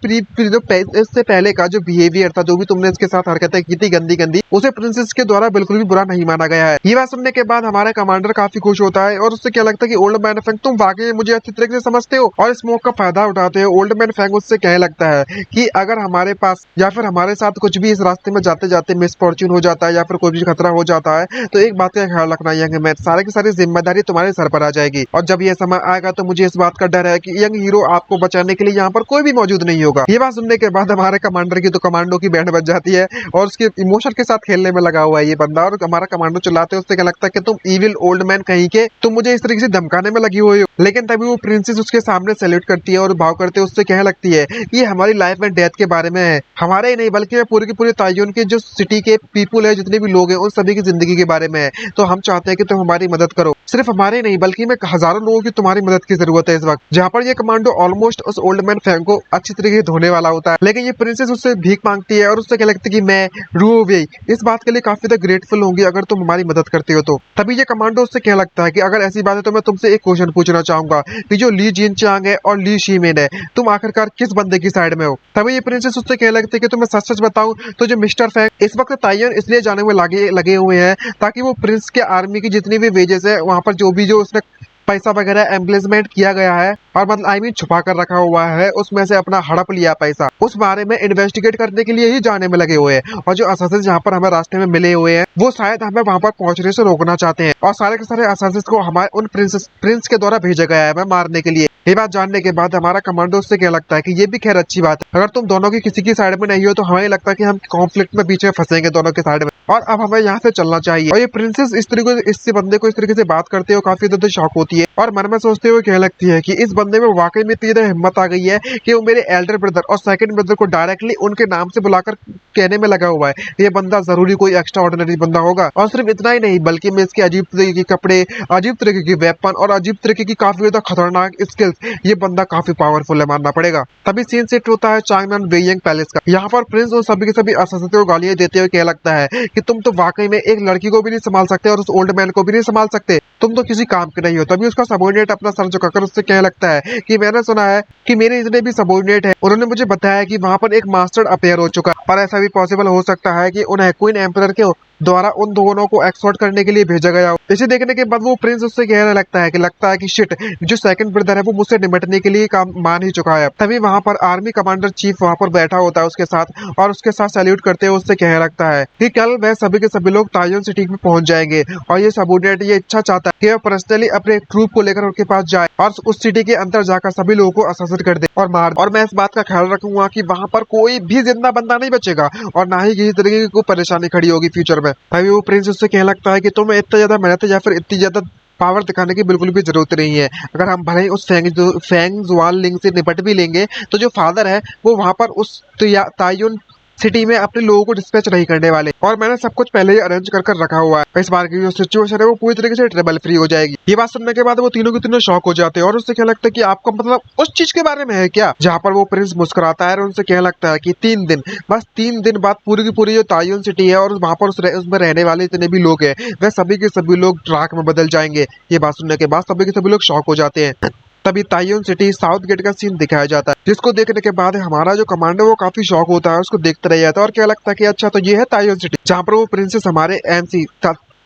इससे पहले का जो बिहेवियर था, जो भी तुमने इसके साथ हरकतें की थी गंदी गंदी, उसे प्रिंसेस के द्वारा बिल्कुल भी बुरा नहीं माना गया है। ये बात सुनने के बाद हमारा कमांडर काफी खुश होता है और उससे क्या लगता है कि ओल्ड मैन फेंग तुम वाकई मुझे अच्छी तरीके से समझते हो और इस मौके का फायदा उठाते हो। ओल्ड मैन फेंग उससे कहने लगता है कि अगर हमारे पास या फिर हमारे साथ कुछ भी इस रास्ते में जाते जाते मिसफॉर्च्यून हो जाता है या फिर कोई भी खतरा हो जाता है तो एक बात का ख्याल रखना यंग मैन, सारी की सारी जिम्मेदारी तुम्हारे सर पर आ जाएगी और जब यह समय आएगा तो मुझे इस बात का डर है कि यंग हीरो आपको बचाने के लिए यहाँ पर कोई भी मौजूद नहीं होगा। ये बात सुनने के बाद हमारे कमांडर की तो कमांडो की बैंड बज जाती है और उसके इमोशन के साथ खेलने में लगा हुआ है ये बंदा। और हमारा कमांडो चिल्लाते हैं, उससे क्या लगता है कि तुम इविल ओल्ड मैन कहीं के, तुम मुझे इस तरीके से धमकाने में लगी हुई हो। लेकिन तभी वो प्रिंसेस उसके सामने सैल्यूट करती है और भाव करते उससे कहने लगती है कि ये हमारी लाइफ एंड डेथ के बारे में है, हमारे ही नहीं बल्कि पूरे के पूरे ताइयुन के जो सिटी के पीपुल है, जितने भी लोग हैं, उन सभी की जिंदगी के बारे में है। तो हम चाहते हैं कि तुम हमारी मदद करो, सिर्फ हमारे नहीं बल्कि मैं हजारों लोगों की तुम्हारी मदद की जरूरत है इस वक्त। जहाँ पर ये कमांडो ऑलमोस्ट उस ओल्ड मैन फैंग को अच्छी तरीके से धोने वाला होता है, लेकिन ये प्रिंसेस उससे भीख मांगती है और उससे क्या लगता है कि मैं रूवे इस बात के लिए काफी ज्यादा ग्रेटफुल होंगी अगर तुम हमारी मदद करते हो तो। तभी ये कमांडो उससे क्या लगता है कि अगर ऐसी बात है तो मैं तुमसे एक क्वेश्चन पूछना चाहूंगा कि जो ली जिनचांग है और ली शीमेन है, तुम आखिरकार किस बंदे की साइड में हो? तभी ये प्रिंसेस उससे कहने लगती है कि तुम्हें सच सच बताऊं तो जो मिस्टर फैंग इस वक्त ताइयुन इसलिए जाने में लगे हुए हैं ताकि वो प्रिंस के आर्मी की जितनी भी वेजेस है वहां पर जो भी जो उसने पैसा वगैरह एम्बेसमेंट किया गया है और मतलब छुपा कर रखा हुआ है उसमें से अपना हड़प लिया पैसा, उस बारे में इन्वेस्टिगेट करने के लिए ही जाने में लगे हुए हैं। और जो असासिस जहाँ पर हमें रास्ते में मिले हुए हैं वो शायद हमें वहां पर पहुंचने से रोकना चाहते हैं और सारे के सारे असासिस को हमारे उन प्रिंस के द्वारा भेजा गया है हमें मारने के लिए। ये बात जानने के बाद हमारा कमांडो उससे क्या लगता है कि ये भी खैर अच्छी बात है, अगर तुम दोनों की किसी की साइड में नहीं हो तो हमें लगता है कि हम कॉन्फ्लिक्ट में पीछे फंसेंगे दोनों के साइड में और अब हमें यहाँ से चलना चाहिए। और ये प्रिंसेस इस तरीके इससे बंदे को इस तरीके से बात करते हुए काफी ज्यादा शॉक होती है और मन में सोचते हुए कहने लगती है कि इस बंदे में वाकई में इतनी हिम्मत आ गई है कि वो मेरे एल्डर ब्रदर और सेकंड ब्रदर को डायरेक्टली उनके नाम से बुलाकर कहने में लगा हुआ है। ये बंदा जरूरी कोई एक्स्ट्रा ऑर्डिनरी बंदा होगा। और सिर्फ इतना ही नहीं बल्कि मैं इसके अजीब तरीके के कपड़े, अजीब तरीके की वेपन और अजीब तरीके की काफी ज्यादा खतरनाक स्किल्स, ये बंदा काफी पावरफुल है, मानना पड़ेगा। तभी सीन सेट होता है चांगनन वेइंग पैलेस का। यहाँ पर प्रिंस उन सभी के सभी असासियों को गालियां देते हुए कहने लगता है कि तुम तो वाकई में एक लड़की को भी नहीं संभाल सकते और उस ओल्ड मैन को भी नहीं संभाल सकते, तुम तो किसी काम के नहीं हो। तभी उसका सबॉर्डिनेट अपना सर झुकाकर उससे कहने लगता है कि मैंने सुना है कि मेरे जितने भी सबॉर्डिनेट है उन्होंने मुझे बताया कि वहां पर एक मास्टर अपेयर हो चुका है, पर ऐसा भी पॉसिबल हो सकता है कि उन्हें क्वीन एम्परर के द्वारा उन दोनों को एक्सपोर्ट करने के लिए भेजा गया हो। इसे देखने के बाद वो प्रिंस उससे कहने लगता है कि शिट, जो सेकंड ब्रदर है वो मुझसे निपटने के लिए काम मान ही चुका है। तभी वहां पर आर्मी कमांडर चीफ वहां पर बैठा होता है उसके साथ और उसके साथ सैल्यूट करते हुए उससे कहने लगता है कि कल वह सभी के सभी लोग ताइयुन सिटी में पहुंच जाएंगे और ये सबॉर्डिनेट ये इच्छा चाहता है कि वह पर्सनली अपने ट्रूप को लेकर उनके पास जाए और उस सिटी के अंदर जाकर सभी लोगों को असर कर दे और मार। और मैं इस बात का ख्याल रखूंगा कि वहां पर कोई भी जिंदा बंदा नहीं बचेगा और ना ही किसी तरीके की कोई परेशानी खड़ी होगी फ्यूचर में। तभी वो प्रिंस उससे कहने लगता है कि तुम्हें इतना ज्यादा मेहनत या फिर इतनी ज्यादा पावर दिखाने की बिल्कुल भी जरूरत नहीं है। अगर हम भले ही उस फैंग ज़ुआनलिंग से निपट भी लेंगे तो जो फादर है वो वहां पर उस ताइयुन सिटी में अपने लोगों को डिस्पैच नहीं करने वाले, और मैंने सब कुछ पहले ही अरेंज कर रखा हुआ है। इस बार की जो सिचुएशन है वो पूरी तरीके से ट्रबल फ्री हो जाएगी। ये बात सुनने के बाद वो तीनों के तीनों शॉक हो जाते हैं और उससे क्या लगता है कि आपको मतलब उस चीज के बारे में है क्या, जहाँ पर वो प्रिंस मुस्कुराता है और उनसे क्या लगता है कि 3 दिन, बस 3 दिन बाद पूरी की पूरी जो तायुन सिटी है और वहाँ पर उसमें रहने वाले जितने भी लोग हैं वह सभी के सभी लोग राख में बदल जाएंगे। ये बात सुनने के बाद सभी के सभी लोग शॉक हो जाते हैं। तभी तायुन सिटी साउथ गेट का सीन दिखाया जाता है, जिसको देखने के बाद हमारा जो कमांडर वो काफी शॉक होता है, उसको देखते रह जाता है और क्या लगता है कि अच्छा तो ये है तायुन सिटी, जहाँ पर वो प्रिंसेस हमारे एमसी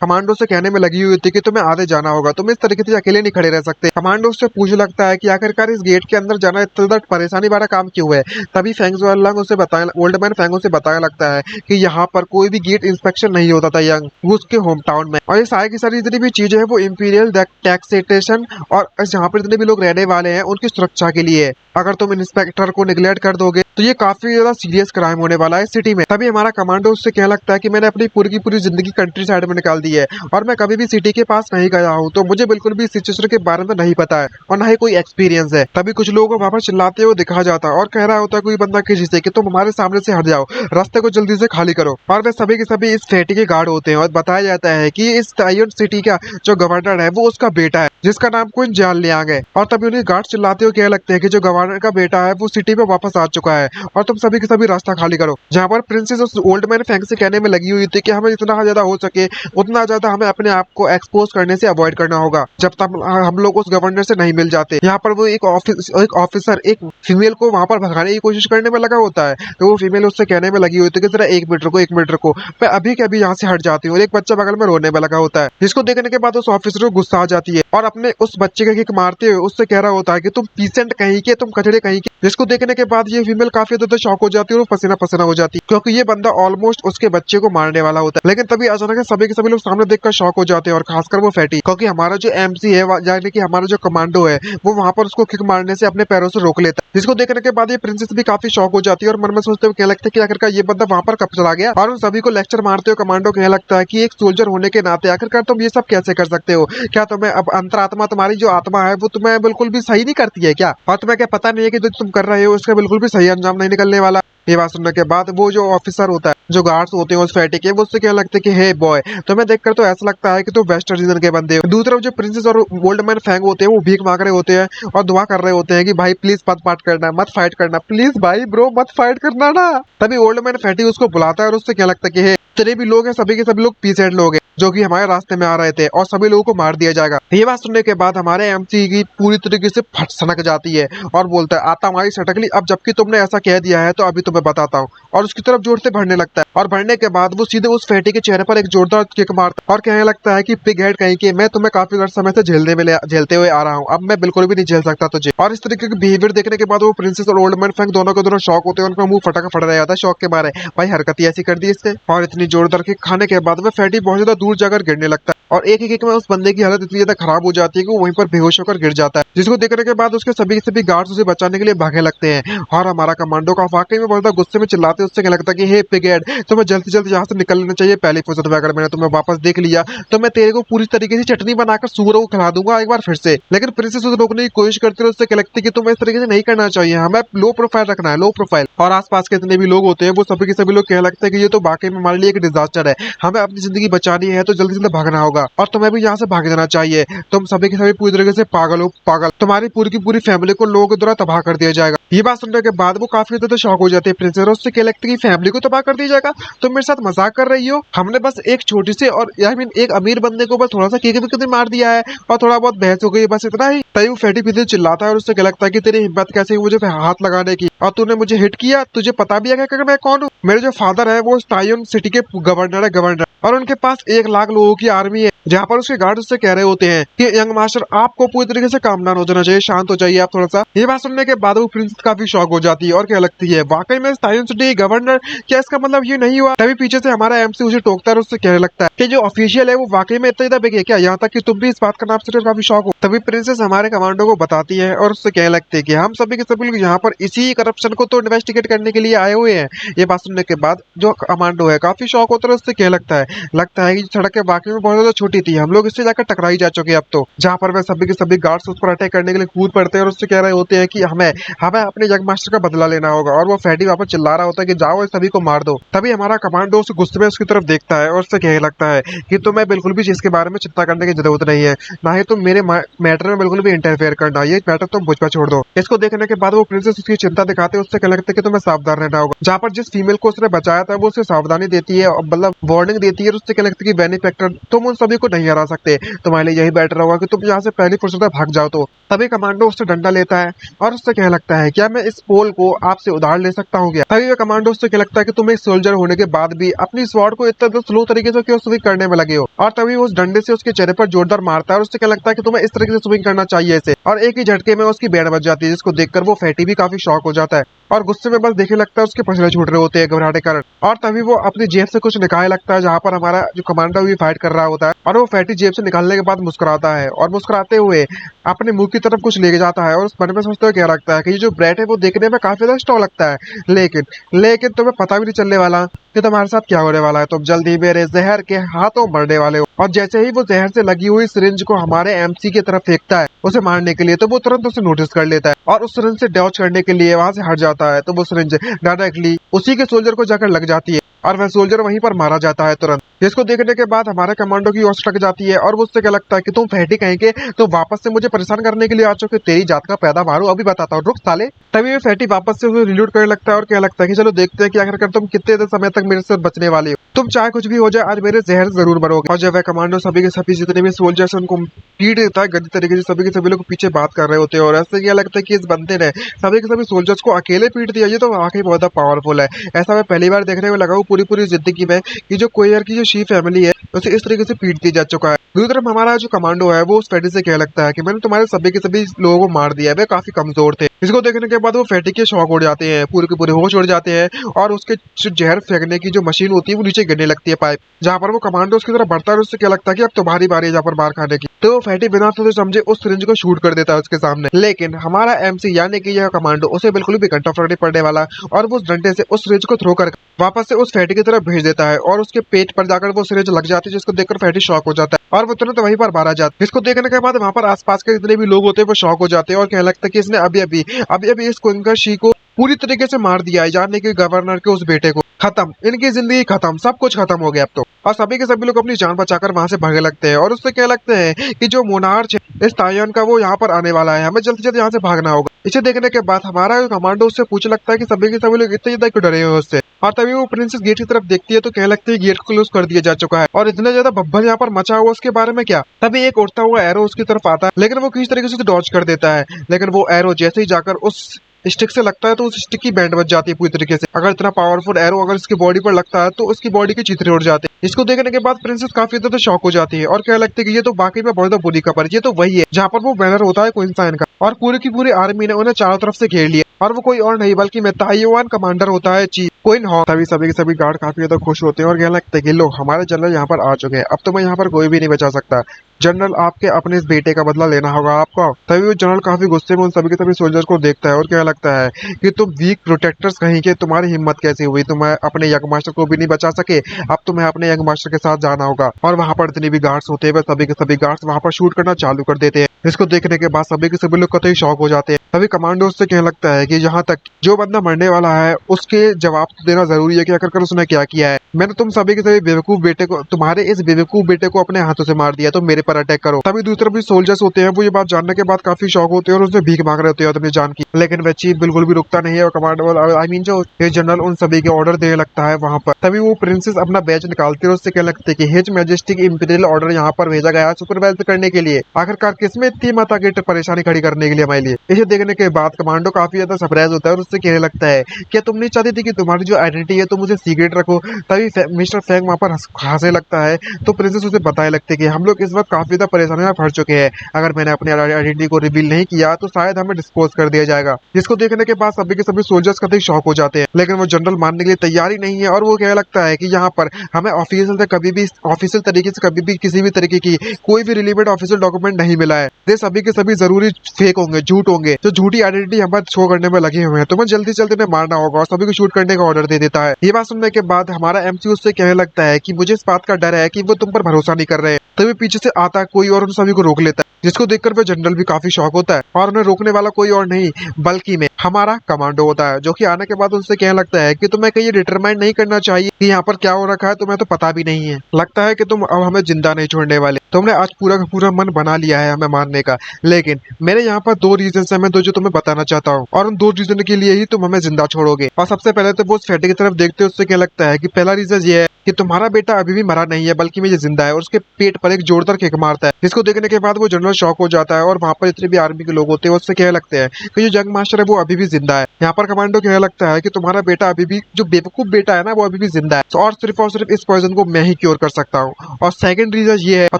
कमांडो से कहने में लगी हुई थी कि तुम्हें आगे जाना होगा, तुम इस तरीके से अकेले नहीं खड़े रह सकते। कमांडो उससे पूछने लगता है कि आखिरकार इस गेट के अंदर जाना इतना परेशानी वाला काम क्यों है। तभी फेंग्स वाला उसे बताया, ओल्ड मैन फेंग उसे बताया लगता है कि यहाँ पर कोई भी गेट इंस्पेक्शन नहीं होता था यंग वो उसके होम टाउन में, और ये सारी की सारी जितनी भी चीजें हैं वो इंपीरियल टैक्सेशन और जहाँ पर जितने भी लोग रहने वाले हैं उनकी सुरक्षा के लिए है। अगर तुम इंस्पेक्टर को निगलेक्ट कर दोगे तो ये काफी ज्यादा सीरियस क्राइम होने वाला है सिटी में। तभी हमारा कमांडो उससे कहने लगता है कि मैंने अपनी पूरी की पूरी जिंदगी कंट्री साइड में निकाल दी है और मैं कभी भी सिटी के पास नहीं गया हूँ, तो मुझे बिल्कुल भी सिचुएशन के बारे में नहीं पता है और ना ही कोई एक्सपीरियंस है। तभी कुछ लोगों को वहां पर चिल्लाते हुए दिखा जाता है और कह रहा होता है कोई बंदा किसी से कि तुम हमारे सामने से हट जाओ, रास्ते को जल्दी से खाली करो। और वे सभी के सभी इस फेटी के गार्ड होते हैं और बताया जाता है कि इस तायुन सिटी का जो गवर्नर है वो उसका बेटा है जिसका नाम क्वीन जान लियांग है। और तभी उन्हें गार्ड चिल्लाते हुए कहने लगते हैं कि जो गवर्नर का बेटा है वो सिटी में वापस आ चुका है और तुम सभी के सभी रास्ता खाली करो। जहाँ पर प्रिंसेस उस ओल्ड मैन फेंग से कहने में लगी हुई थी कि हमें जितना ज्यादा हो सके उतना ज्यादा हमें अपने आप को एक्सपोज करने से अवॉइड करना होगा जब तक हम लोग उस गवर्नर से नहीं मिल जाते। यहाँ पर वो एक ऑफिसर एक फीमेल को वहां पर भगाने की कोशिश करने में लगा होता है, तो वो फीमेल उससे कहने में लगी होती है कि जरा 1 मिनट रुको मैं अभी के अभी यहाँ से हट जाती हूँ। एक बच्चा बगल में रोने में लगा होता है, जिसको देखने के बाद उस ऑफिसर को गुस्सा आ जाती है और अपने उस बच्चे का किक मारते हुए उससे कह रहा होता है कि तुम पीसेंट कहीं के, तुम कचड़े कहीं के। जिसको देखने के बाद ये फीमेल काफी ज्यादा शॉक हो जाती है और पसीना पसीना हो जाती है, क्योंकि ये बंदा ऑलमोस्ट उसके बच्चे को मारने वाला होता है। लेकिन तभी अचानक सभी के सभी लोग सामने देखकर शॉक हो जाते हैं और खासकर वो फैटी, क्योंकि हमारा जो एमसी है यानी कि हमारा जो कमांडो है वो वहां पर उसको किक मारने से अपने पैरों से रोक लेता है। जिसको देखने के बाद ये प्रिंसेस भी काफी शॉक हो जाती है और मन में सोचते हुए कहने लगता है कि आखिरकार ये बंदा वहां पर कब चला गया। और उन सभी को लेक्चर मारते हुए कमांडो कहने लगता है कि एक सोल्जर होने के नाते आखिरकार तुम ये सब कैसे कर सकते हो, क्या तुम्हें अब अंतरात्मा तुम्हारी जो आत्मा है वो तुम्हें बिल्कुल भी सही नहीं करती है क्या, और तुम्हें क्या पता नहीं है कि जो तुम कर रहे हो उसका बिल्कुल भी सही अंजाम नहीं निकलने वाला। ये बात सुनने के बाद वो जो ऑफिसर होता है, जो गार्ड्स होते हैं उस फैटी के, वो उससे क्या लगता है कि हे बॉय तुम्हें देखकर तो ऐसा लगता है कि तुम वेस्ट रीजन के बंदे हो। दूसरी तरफ जो प्रिंसेस और ओल्ड मैन फैंग होते हैं वो भीख मांग रहे होते हैं और दुआ कर रहे होते हैं कि भाई प्लीज मत पार्ट करना, मत फाइट करना, प्लीज भाई ब्रो मत फाइट करना ना। तभी ओल्ड मैन फैटी उसको बुलाता है और उससे क्या लगता है कि हे जितने भी लोग हैं सभी के सभी लोग पीसेंट लोग हैं जो कि हमारे रास्ते में आ रहे थे और सभी लोगों को मार दिया जाएगा। ये बात सुनने के बाद हमारे एमसी की पूरी तरीके से फट सनक जाती है और बोलता है आता हमारी सटकली, अब जबकि तुमने ऐसा कह दिया है तो अभी तुम्हें बताता हूँ, और उसकी तरफ जोर से बढ़ने लगता है। और बढ़ने के बाद वो सीधे उस फैटी के चेहरे पर एक जोरदार किक मारता है और कहने लगता है कि पिग हेड कहीं के, मैं तुम्हें काफी समय से झेलते हुए आ रहा हूँ, अब मैं बिल्कुल भी नहीं झेल सकता तुझे। और इस तरीके के बिहेवियर देखने के बाद वो प्रिंसेस और ओल्ड मैन फैंग दोनों के दोनों शॉक होते हैं, उनका मुंह फटा रह जाता है शॉक के मारे, भाई हरकत ही ऐसी कर दी इसने। और इतनी जोरदार किक खाने के बाद वह फैटी बहुत ज्यादा दूर जाकर गिरने लगता है और एक ही किक में उस बंदे की हालत इतनी ज्यादा खराब हो जाती है कि वो वहीं पर बेहोश होकर गिर जाता है। जिसको देखने के बाद उसके सभी गार्ड्स उसे बचाने के लिए भागने लगते हैं और हमारा कमांडो का वाकई में बहुत गुस्से में चिल्लाते उससे क्या लगता है कि हे पिगेड तुम्हें जल्द से जल्द यहाँ से निकल लेना चाहिए, पहली फुर्सत में अगर मैंने तुम्हें वापस देख लिया तो मैं तेरे को पूरी तरीके से चटनी बनाकर सूअरों को खिला दूंगा एक बार फिर से। लेकिन प्रिंसेस उसे रोकने की कोशिश करती है, उससे क्या लगता है कि तुम्हें इस तरीके से नहीं करना चाहिए, हमें लो प्रोफाइल रखना है, लो प्रोफाइल। और आसपास के जितने भी लोग होते हैं वो सभी के सभी लोग कहने लगते हैं कि ये तो वाकई में हमारे लिए एक डिजास्टर है, हमें अपनी जिंदगी बचानी है तो जल्दी से जल्दी भागना होगा और तुम्हें भी यहाँ से भाग जाना चाहिए, तुम सभी के सभी पूरी तरीके से पागल हो, पागल, तुम्हारी पूरी की पूरी फैमिली को लोगों के द्वारा तबाह कर दिया जाएगा। ये बात सुनने के बाद वो काफी ज्यादा शॉक हो जाती है प्रिंसेस, उससे क्या लगता है कि फैमिली को तबाह कर दिया जाएगा, तुम मेरे साथ मजाक कर रही हो, हमने बस एक छोटी सी और एक अमीर बंदे को बस थोड़ा सा केक मार दिया है और थोड़ा बहुत बहस हो गई, बस इतना ही। तभी वो फैटी पीते चिल्लाता है और उससे क्या लगता है कि तेरी हिम्मत कैसे हुई मुझे हाथ लगाने की, और तूने मुझे हिट किया, तुझे पता भी है कि मैं कौन हूँ, मेरे जो फादर है वो तायुन सिटी के गवर्नर है, गवर्नर, और उनके पास 1 लाख लोगों की आर्मी है। जहाँ पर उसके गार्ड उससे कह रहे होते हैं कि यंग मास्टर आपको पूरी तरीके से काम डाउन हो जाना चाहिए, शांत हो जाइए आप थोड़ा सा। ये बात सुनने के बाद वो प्रिंसेस काफी शॉक हो जाती है और क्या लगती है वाकई में तायुन सिटी गवर्नर, क्या इसका मतलब ये नहीं हुआ। तभी पीछे से हमारा एमसी उसे टोकता है और उससे कहने लगता है कि जो ऑफिशियल है वो वाकई में इतना ज्यादा बिग है क्या, यहाँ तक कि तुम भी इस बात का नाम सुनकर काफी शॉक हो। तभी प्रिंसेस हमारे कमांडो को बताती है और उससे कहने लगती है कि हम सभी के सभी लोग यहाँ पर इसी करप्शन को तो इन्वेस्टिगेट करने के लिए आए हुए हैं। ये बात सुनने के बाद जो कमांडो है काफी शॉक होता है, उससे कहने लगता है लगता है कि सड़क के वाकई में बहुत ज्यादा छोटी थी, हम लोग इससे जाकर टकराई जा चुके हैं अब तो। जहाँ पर वह सभी के सभी गार्ड्स उस पर अटैक करने के लिए कूद पड़ते हैं और उससे कह रहे होते हैं कि हमें हमें अपने यंग मास्टर का बदला लेना होगा। और वो फैटी वहाँ पर चिल्ला रहा होता है कि जाओ इस सभी को मार दो। तभी हमारा कमांडो उस गुस्से में उसकी तरफ देखता है और उससे कहने लगता है कि तुम्हें बिल्कुल भी इसके बारे में चिंता करने की जरूरत नहीं है, ना ही तुम मेरे मैटर में बिल्कुल भी इंटरफेयर करना, ये मैटर तुम मुझ पर छोड़ दो। इसको देखने के बाद वो प्रिंसेस उसकी चिंता दिखाते हैं, उससे कहने लगता है कि तुम्हें सावधान रहना होगा। जहाँ पर जिस फीमेल को उसने बचाया था वो उसे सावधानी देती है, मतलब वार्निंग देती है, और उससे कहने लगता है कि बेनिफैक्टर तुम उन सभी को नहीं हरा सकते, तुम्हारे लिए यही बेटर होगा कि तुम यहाँ से पहली फुर्सत में भाग जाओ। तो तभी कमांडो उससे डंडा लेता है और उससे कहने लगता है क्या मैं इस पोल को आपसे उधार ले सकता हूँ क्या। तभी वह कमांडो उससे कहने लगता है कि तुम एक सोल्जर होने के बाद भी अपनी स्वॉर्ड को इतना स्लो तरीके से क्यों स्विंग करने में लगे हो। और तभी वो उस डंडे से उसके चेहरे पर जोरदार मारता है और उससे क्या लगता है कि तुम्हें इस तरीके से स्विंग करना चाहिए इसे, और एक ही झटके में उसकी बैंड बज जाती है, जिसको देखकर वो फैटी भी काफी शॉक हो जाता है और गुस्से में बस देखने लगता है उसके पसले छूट रहे होते हैं घबराहट के कारण। और तभी वो अपनी जेब से कुछ निकालने लगता है जहाँ पर हमारा जो कमांडो भी फाइट कर रहा होता है, और वो फैटी जेब से निकालने के बाद मुस्कुराता है और मुस्कुराते हुए अपने मुंह की तरफ कुछ लेके जाता है और उस मन में सोचते हुए क्या लगता है कि ये जो ब्रेड है वो देखने में काफी ज्यादा स्ट्रॉन्ग लगता है, लेकिन लेकिन तुम्हें पता भी नहीं चलने वाला कि तुम्हारे साथ क्या होने वाला है, तुम जल्दी मेरे जहर के हाथों मरने वाले हो। और जैसे ही वो जहर से लगी हुई सिरिंज को हमारे एमसी की तरफ फेंकता है उसे मारने के लिए, तो वो तुरंत उसे नोटिस कर लेता है और उस सिरिंज से डॉज करने के लिए वहां से हट जाता है। तो वो सिरिंज डायरेक्टली उसी के सोल्जर को जाकर लग जाती है और वह सोल्जर वहीं पर मारा जाता है तुरंत। जिसको देखने के बाद हमारे कमांडो की होश लग जाती है और वो उससे क्या लगता है कि तुम फैटी कहेंगे तो वापस से मुझे परेशान करने के लिए आ चुके, तेरी जात का पैदा मारू अभी बताता हूँ, रुक साले। तभी वो फैटी वापस से उसे रिलोड करने लगता है और क्या लगता है कि चलो देखते हैं कि आखिरकार तुम कितने समय तक मेरे से बचने वाले हो, तुम चाहे कुछ भी हो जाए आज मेरे जहर जरूर मरोगे। और जब वह कमांडो सभी के सभी जितने भी सोल्जर्स उनको पीट देता है गंदी तरीके से, सभी के सभी लोग पीछे बात कर रहे होते हैं और ऐसे क्या लगता है कि इस बंदे ने सभी के सभी सोल्जर्स को अकेले पीट दिया, ये तो वाकई बहुत पावरफुल है। ऐसा मैं पहली बार देखने में लगा हूँ पूरी जिंदगी में कि जो कोयर की जो शी फैमिली है उसे इस तरीके से पीट दिया जा चुका है। दूसरी तरफ हमारा जो कमांडो है वो उस फैटी से क्या लगता है कि मैंने तुम्हारे सभी के सभी लोगों को मार दिया है, वे काफी कमजोर थे। इसको देखने के बाद वो फैटी के शौक उड़ जाते हैं, पूरे के पूरे होश उड़ जाते हैं और उसके जो जहर फेंकने की जो मशीन होती है वो नीचे गिरने लगती है पाइप, जहाँ पर वो कमांडो उसकी तरफ बढ़ता है और उससे क्या लगता है कि अब तुम्हारी बारी है जहाँ पर मार खाने की। तो वो फैटी बिना सोचे समझे उस सिरिंज को शूट कर देता है उसके सामने, लेकिन हमारा एमसी यानी कि यह कमांडो उसे बिल्कुल भी घंटा फर्क नहीं पड़ने वाला और वो उस डंडे से उस सिरिंज को थ्रो कर वापस से उस फैटी की तरफ भेज देता है और उसके पेट पर जाकर वो सिरिंज लग जाती है, जिसको देखकर फैटी शॉक हो जाता है और वो तुरंत वहीं पर मारा जाता है। इसको देखने के बाद वहाँ पर आसपास के जितने भी लोग होते हैं वो शॉक हो जाते हैं और कहने लगता है कि इसने अभी इस क्वीन शी को पूरी तरीके से मार दिया है, जानने के गवर्नर के उस बेटे को, खत्म, इनकी जिंदगी खत्म, सब कुछ खत्म हो गया अब तो। और सभी के सभी लोग अपनी जान बचाकर वहां से भागने लगते हैं और उससे क्या लगते हैं कि जो मोनार्च है इस तायन का वो यहाँ पर आने वाला है, हमें जल्द से जल्द यहाँ से भागना होगा। इसे देखने के बाद हमारा कमांडो उससे पूछने लगता है कि सभी के सभी लोग इतने ज्यादा क्यों डरे हुए उससे। और तभी वो प्रिंसेस गेट की तरफ देखती है तो कहने लगती है गेट को क्लोज कर दिया जा चुका है और इतना ज्यादा बब्बर यहाँ पर मचा हुआ उसके बारे में क्या। तभी एक उड़ता हुआ एरो उसकी तरफ आता है, लेकिन वो किसी तरीके से डॉज कर देता है, लेकिन वो एरो जैसे ही जाकर उस स्टिक से लगता है तो उस स्टिक की बैंड बच जाती है पूरी तरीके से। अगर इतना पावरफुल एरो अगर इसकी बॉडी पर लगता है तो उसकी बॉडी के चित्रे उड़ जाते हैं। इसको देखने के बाद प्रिंसेस काफी ज्यादा शॉक हो जाती है और क्या लगती है कि ये तो बाकी में बहुत ज्यादा बुरी खबर, ये तो वही है जहाँ पर वो बैनर होता है क्वीन साइन का और पूरी की पूरी आर्मी ने उन्हें चारों तरफ से घेर लिया और वो कोई और नहीं बल्कि मैं ताइवान कमांडर होता है चीफ क्वीन हॉक। तभी सभी के सभी गार्ड काफी ज्यादा खुश होते हैं और कहने लगते हैं कि लो हमारे जनरल यहाँ पर आ चुके हैं, अब तो मैं यहाँ पर कोई भी नहीं बचा सकता, जनरल आपके अपने इस बेटे का बदला लेना होगा आपको। तभी वो जनरल काफी गुस्से में उन सभी के सभी सोल्जर्स को देखता है और क्या लगता है कि तुम वीक प्रोटेक्टर्स कहीं के, तुम्हारी हिम्मत कैसी हुई, तुम अपने यंग मास्टर को भी नहीं बचा सके, अब तुम्हें अपने यंग मास्टर के साथ जाना होगा। और वहां पर जितने भी गार्ड्स होते हैं सभी के सभी गार्ड्स वहां पर शूट करना चालू कर देते हैं। इसको देखने के बाद सभी के सभी लोग कतई शॉक हो जाते हैं। तभी कमांडो उससे कहने लगता है कि जहाँ तक जो बंदा मरने वाला है उसके जवाब देना जरूरी है कि आखिरकार उसने क्या किया है। मैंने तुम सभी के सभी बेवकूफ बेटे को, तुम्हारे इस बेवकूफ बेटे को अपने हाथों से मार दिया, तो मेरे पर अटैक करो। तभी दूसरी तरफ भी सोल्जर्स होते हैं वो ये बात जानने के बाद काफी शॉक होते हैं और उससे भीख मांग रहे होते हैं अपनी जान की, लेकिन वह चीफ बिल्कुल भी रुकता नहीं है और कमांडो आई मीन जो जनरल उन सभी के ऑर्डर देने लगता है वहां पर। तभी वो प्रिंसेस अपना बैच निकालती है और उससे कहने लगती है कि हिज मैजेस्टिक इंपीरियल ऑर्डर यहाँ पर भेजा गया सुपरवाइज करने के लिए, आखिरकार किसमें इतनी माता की परेशानी खड़ी करने के लिए हमारे लिए। इसे देखने के बाद कमांडो काफी ज्यादा सरप्राइज होता है और उससे कहने लगता है क्या तुम नहीं चाहती थी कि तुम्हारी जो आइडेंटिटी है तुम उसे सीक्रेट रखो। तभी मिस्टर फैंग वहां पर हंसने लगता है तो प्रिंसेस उसे बताने लगती है कि हम लोग इस वक्त काफी ज्यादा परेशानी में फंस चुके हैं, अगर मैंने अपनी आइडेंटिटी को रिवील नहीं किया तो शायद हमें डिस्पोज कर दिया जाएगा। जिसको देखने के बाद सभी के सभी सोल्जर्स कतई शॉक हो जाते हैं, लेकिन वो जनरल मानने के लिए तैयार ही नहीं है और वो कहने लगता है कि यहाँ पर हमें ऑफिशियल तरीके से कभी भी किसी भी तरीके की कोई भी रिलेवेंट ऑफिशियल डॉक्यूमेंट नहीं मिला है, ये सभी के सभी जरूरी फेक होंगे, झूठ होंगे, जो झूठी आइडेंटिटी हम पर शो करने में लगे हुए हैं। तुम्हें जल्दी से जल्दी उन्हें मारना होगा और सभी को शूट करने का ऑर्डर दे देता है। ये बात सुनने के बाद हमारा एमसीयू उससे कहने लगता है कि मुझे इस बात का डर है कि वो तुम पर भरोसा नहीं कर रहे हैं। तभी पीछे से आता है कोई और उन सभी को रोक लेता है, जिसको देखकर वो जनरल भी काफी शॉक होता है और उन्हें रोकने वाला कोई और नहीं बल्कि में हमारा कमांडो होता है, जो कि आने के बाद उनसे कहने लगता है कि तुम्हें कहीं डिटरमाइन नहीं करना चाहिए कि यहाँ पर क्या हो रखा है, तुम्हें तो पता भी नहीं है। लगता है कि तुम अब हमें जिंदा नहीं छोड़ने वाले। तुमने आज पूरा का पूरा मन बना लिया है हमें मारने का, लेकिन मेरे यहाँ पर 2 रीजन है, मैं 2 जो तुम्हें बताना चाहता हूँ और उन 2 रीजन के लिए ही तुम हमें जिंदा छोड़ोगे। और सबसे पहले तो वो फैटी की तरफ देखते उससे क्या लगता है कि पहला रीजन ये है कि तुम्हारा बेटा अभी भी मरा नहीं है बल्कि में ये जिंदा है, और उसके पेट पर एक जोरदार किक मारता है, जिसको देखने के बाद वो जनरल शॉक हो जाता है और वहाँ पर जितने भी आर्मी के लोग होते हैं उससे कहने लगते हैं कि जो जंग मास्टर है वो अभी भी जिंदा है। यहाँ पर कमांडो कहने लगता है कि तुम्हारा बेटा अभी भी, जो बेवकूफ बेटा है ना, वो अभी भी जिंदा है और सिर्फ इस पॉइजन को मैं ही क्योर कर सकता हूँ। और सेकंड रीजन ये है, और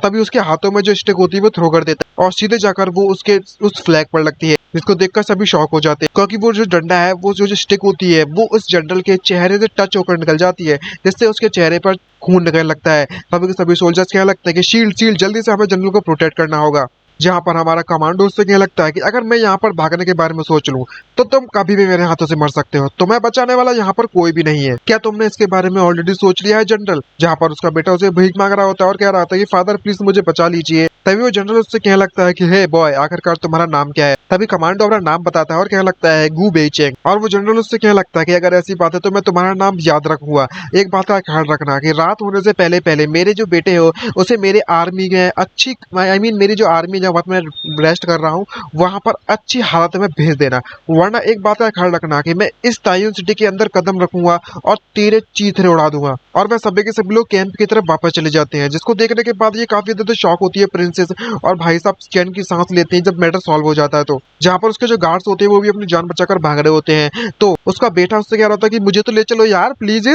तभी उसके हाथों में जो स्टिक होती है वो थ्रो कर देता है और सीधे जाकर वो उसके उस फ्लैग पर लगती है, जिसको देखकर सभी शॉक हो जाते हैं, क्योंकि वो जो डंडा है, वो जो स्टिक होती है, वो उस जनरल के चेहरे से टच होकर निकल जाती है, जिससे उसके चेहरे पर खून निकलने लगता है। तभी के सभी सोल्जर्स कहने लगते हैं कि शील्ड शील्ड, जल्दी से हमें जनरल को प्रोटेक्ट करना होगा। जहाँ पर हमारा कमांडो उससे कहने लगता है कि अगर मैं यहाँ पर भागने के बारे में सोच लूँ तो तुम कभी भी मेरे हाथों से मर सकते हो, तुम्हें बचाने वाला यहाँ पर कोई भी नहीं है। क्या तुमने इसके बारे में ऑलरेडी सोच लिया है जनरल? जहाँ पर उसका बेटा उसे भीख मांग रहा होता है और कह रहा होता है कि फादर प्लीज मुझे बचा लीजिए। तभी वो जनरल उससे कहने लगता है कि हे बॉय, आखिरकार तुम्हारा नाम क्या है? तभी कमांडो अपना नाम बताता है और कहने लगता है गू बेइचेंग। और वो जनरल उससे कहने लगता है कि अगर ऐसी बात है तो मैं तुम्हारा नाम याद रखूंगा। एक बात का ख्याल रखना कि रात होने से पहले पहले मेरे जो बेटे हो उसे मेरे आर्मी में अच्छी, आई मीन मेरी जो आर्मी जहाँ मैं रेस्ट कर रहा हूँ वहां पर अच्छी हालत में भेज देना, वरना एक बात का ख्याल रखना कि मैं इस तायून सिटी के अंदर कदम रखूंगा और तेरे चीथड़े उड़ा दूंगा। और वह सभी के सभी लोग कैंप की तरफ वापस चले जाते हैं, जिसको देखने के बाद ये काफी ज्यादा शॉक होती है प्रिंसेस, और भाई साहब चैन की सांस लेते हैं जब मैटर सॉल्व हो जाता है। तो जहाँ पर उसके जो गार्ड्स होते हैं वो भी अपनी जान बचाकर भाग रहे होते हैं, तो उसका बेटा उससे कह रहा होता है कि मुझे तो ले चलो यार प्लीज।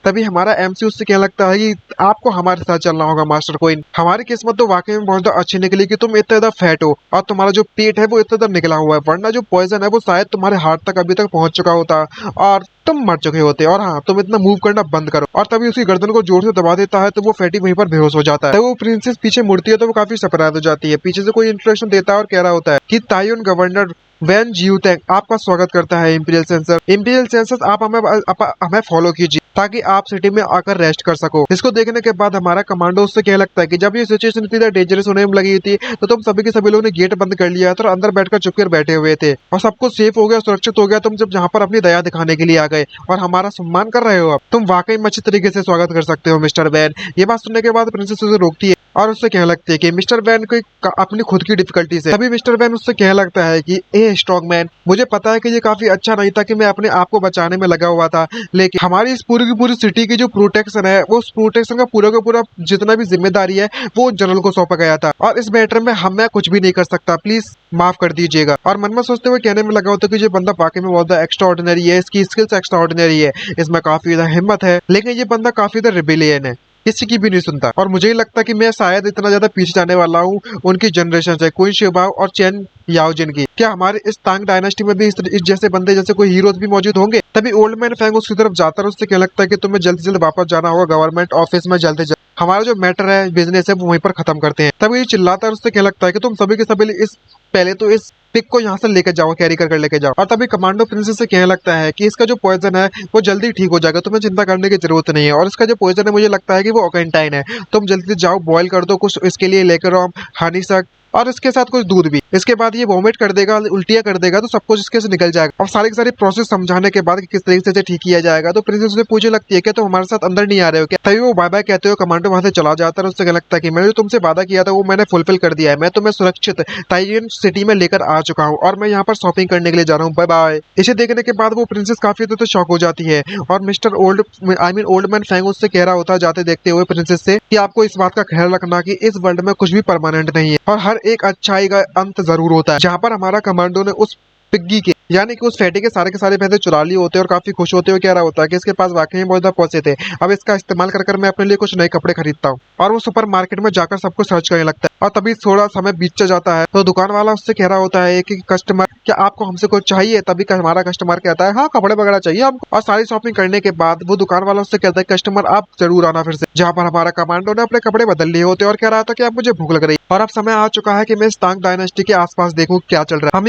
तभी हमारा एमसी उससे कहने लगता है कि आपको हमारे साथ चलना होगा मास्टर कोइन। हमारी किस्मत तो वाकई में बहुत ज्यादा अच्छी निकली कि तुम इतना ज्यादा फैट हो और तुम्हारा जो पेट है वो इतना ज्यादा निकला हुआ है, वरना जो पॉइजन है वो शायद तुम्हारे हार्ट तक अभी तक पहुंच चुका होता और तुम मर चुके होते। और हाँ, तुम इतना मूव करना बंद करो। और तभी उसकी गर्दन को जोर से दबा देता है तो वो फैटी वहीं पर बेहोश हो जाता है। तो वो प्रिंसेस पीछे मुड़ती है तो वो काफी सरप्राइज हो जाती है। पीछे से कोई इंस्ट्रक्शन देता है और कह रहा होता है कि तायुन गवर्नर वैन जियूटेंग आपका स्वागत करता है इंपीरियल सेंसर। इंपीरियल सेंसर आप हमें फॉलो कीजिए ताकि आप सिटी में आकर रेस्ट कर सको। इसको देखने के बाद हमारा कमांडो उससे कह लगता है कि जब ये सिचुएशन इतनी ज्यादा डेंजरस होने में लगी थी तो तुम सभी के सभी लोगों ने गेट बंद कर लिया था और अंदर बैठकर चुपकर बैठे हुए थे और सब कुछ सेफ हो गया, सुरक्षित हो गया। तुम जब जहाँ पर अपनी दया दिखाने के लिए आ गए और हमारा सम्मान कर रहे हो, अब तुम वाकई में अच्छी तरीके से स्वागत कर सकते हो मिस्टर वैन। ये बात सुनने के बाद प्रिंसेस उसे रोकती है और उससे कहने लगती है कि मिस्टर वैन को अपनी खुद की डिफिकल्टी से। तभी मिस्टर वैन उससे कहने लगता है कि ए स्ट्रॉन्ग मैन, मुझे पता है कि ये काफी अच्छा नहीं था कि मैं अपने आप को बचाने में लगा हुआ था, लेकिन हमारी इस पूरी की पूरी सिटी की जो प्रोटेक्शन है वो उस प्रोटेक्शन का पूरा जितना भी जिम्मेदारी है वो जनरल को सौंपा गया था और इस मैटर में मैं कुछ भी नहीं कर सकता, प्लीज माफ कर दीजिएगा। और मन में सोचते हुए कहने में लगा होता है कि ये बंदा वाकई में बहुत एक्स्ट्रा ऑर्डिनरी है, इसकी स्किल्स एक्स्ट्रा ऑर्डिनरी है, इसमें काफी ज्यादा हिम्मत है, लेकिन ये बंदा काफी ज्यादा रिबेलियन है, किसी की भी नहीं सुनता। और मुझे ही लगता कि मैं शायद इतना ज्यादा पीछे जाने वाला हूँ उनकी जनरेशन से, क्वीन शिबाओ और चैन याओजिन की। क्या हमारे इस तांग डायनेस्टी में भी इस जैसे बंदे जैसे कोई हीरोज भी मौजूद होंगे? तभी ओल्ड मैन फैंग उसकी तरफ जाता है, उससे क्या लगता है कि तुम्हें जल्द से जल्द वापस जाना होगा गवर्नमेंट ऑफिस में, जल्द से जल्द हमारा जो मैटर है बिजनेस है वो वहीं पर खत्म करते हैं। तभी ये चिल्लाता है, उससे क्या लगता है कि तुम सभी के सभी पहले तो इस पिक को यहाँ से लेकर जाओ, कैरी कर लेके जाओ। और तभी कमांडो प्रिंसेस से कहने लगता है कि इसका जो पॉइजन है वो जल्दी ठीक हो जाएगा, तुम्हें चिंता करने की जरूरत नहीं है। और इसका जो पॉइजन है मुझे लगता है कि वो ऑकेंटाइन है, तुम जल्दी से जाओ बॉईल कर दो, कुछ इसके लिए लेकर आओ हनी शक और इसके साथ कुछ दूध भी। इसके बाद ये वोमिट कर देगा, उल्टियां कर देगा, तो सब कुछ इसके से निकल जाएगा। और सारी की सारी प्रोसेस समझाने के बाद कि किस तरीके से ठीक किया जाएगा तो प्रिंसेस उसे पूछने लगती है कि तुम हमारे साथ अंदर नहीं आ रहे हो क्या? तभी वो बाय बाय कहते हो, कमांडो वहां से चला जाता है। उससे क्या लगता है कि मैंने जो तुमसे वादा किया था वो मैंने फुलफिल कर दिया है, मैं तुम्हें सुरक्षित ताइयन सिटी में लेकर आ चुका हूँ और मैं यहाँ पर शॉपिंग करने के लिए जा रहा हूँ, बाय बाय। इसे देखने के बाद वो प्रिंसेस काफी तो शॉक हो जाती है और मिस्टर ओल्ड मैन फैंग उससे कह रहा होता है जाते देखते हुए प्रिंसेस से कि आपको इस बात का ख्याल रखना कि इस वर्ल्ड में कुछ भी परमानेंट नहीं है और हर एक अच्छाई का अंत जरूर होता है। जहाँ पर हमारा कमांडो ने उस पिग्गी के, यानी कि उस फैटी के सारे पैसे चुरा लिए होते हैं और काफी खुश होते हुए कह रहा होता है कि इसके पास वाकई में बहुत ज्यादा पैसे थे, अब इसका इस्तेमाल कर कर मैं अपने लिए कुछ नए कपड़े खरीदता हूँ। और वो सुपर मार्केट में जाकर सबको सर्च करने लगता है और तभी थोड़ा समय बीत जाता है तो दुकान वाला उससे कह रहा होता है कि कस्टमर, क्या आपको हमसे कुछ चाहिए? तभी हमारा कस्टमर कहता है हाँ, कपड़े वगैरह चाहिए हमको। और सारी शॉपिंग करने के बाद वो दुकान वाला उससे कहता है कस्टमर आप जरूर आना फिर से, जहाँ पर हमारा कमांडो ने अपने कपड़े बदल लिए होते हैं और कह रहा था कि अब मुझे भूख लग रही है और अब समय आ चुका है कि मैं इस तांग डायनेस्टी के आसपास देखूं क्या चल रहा है।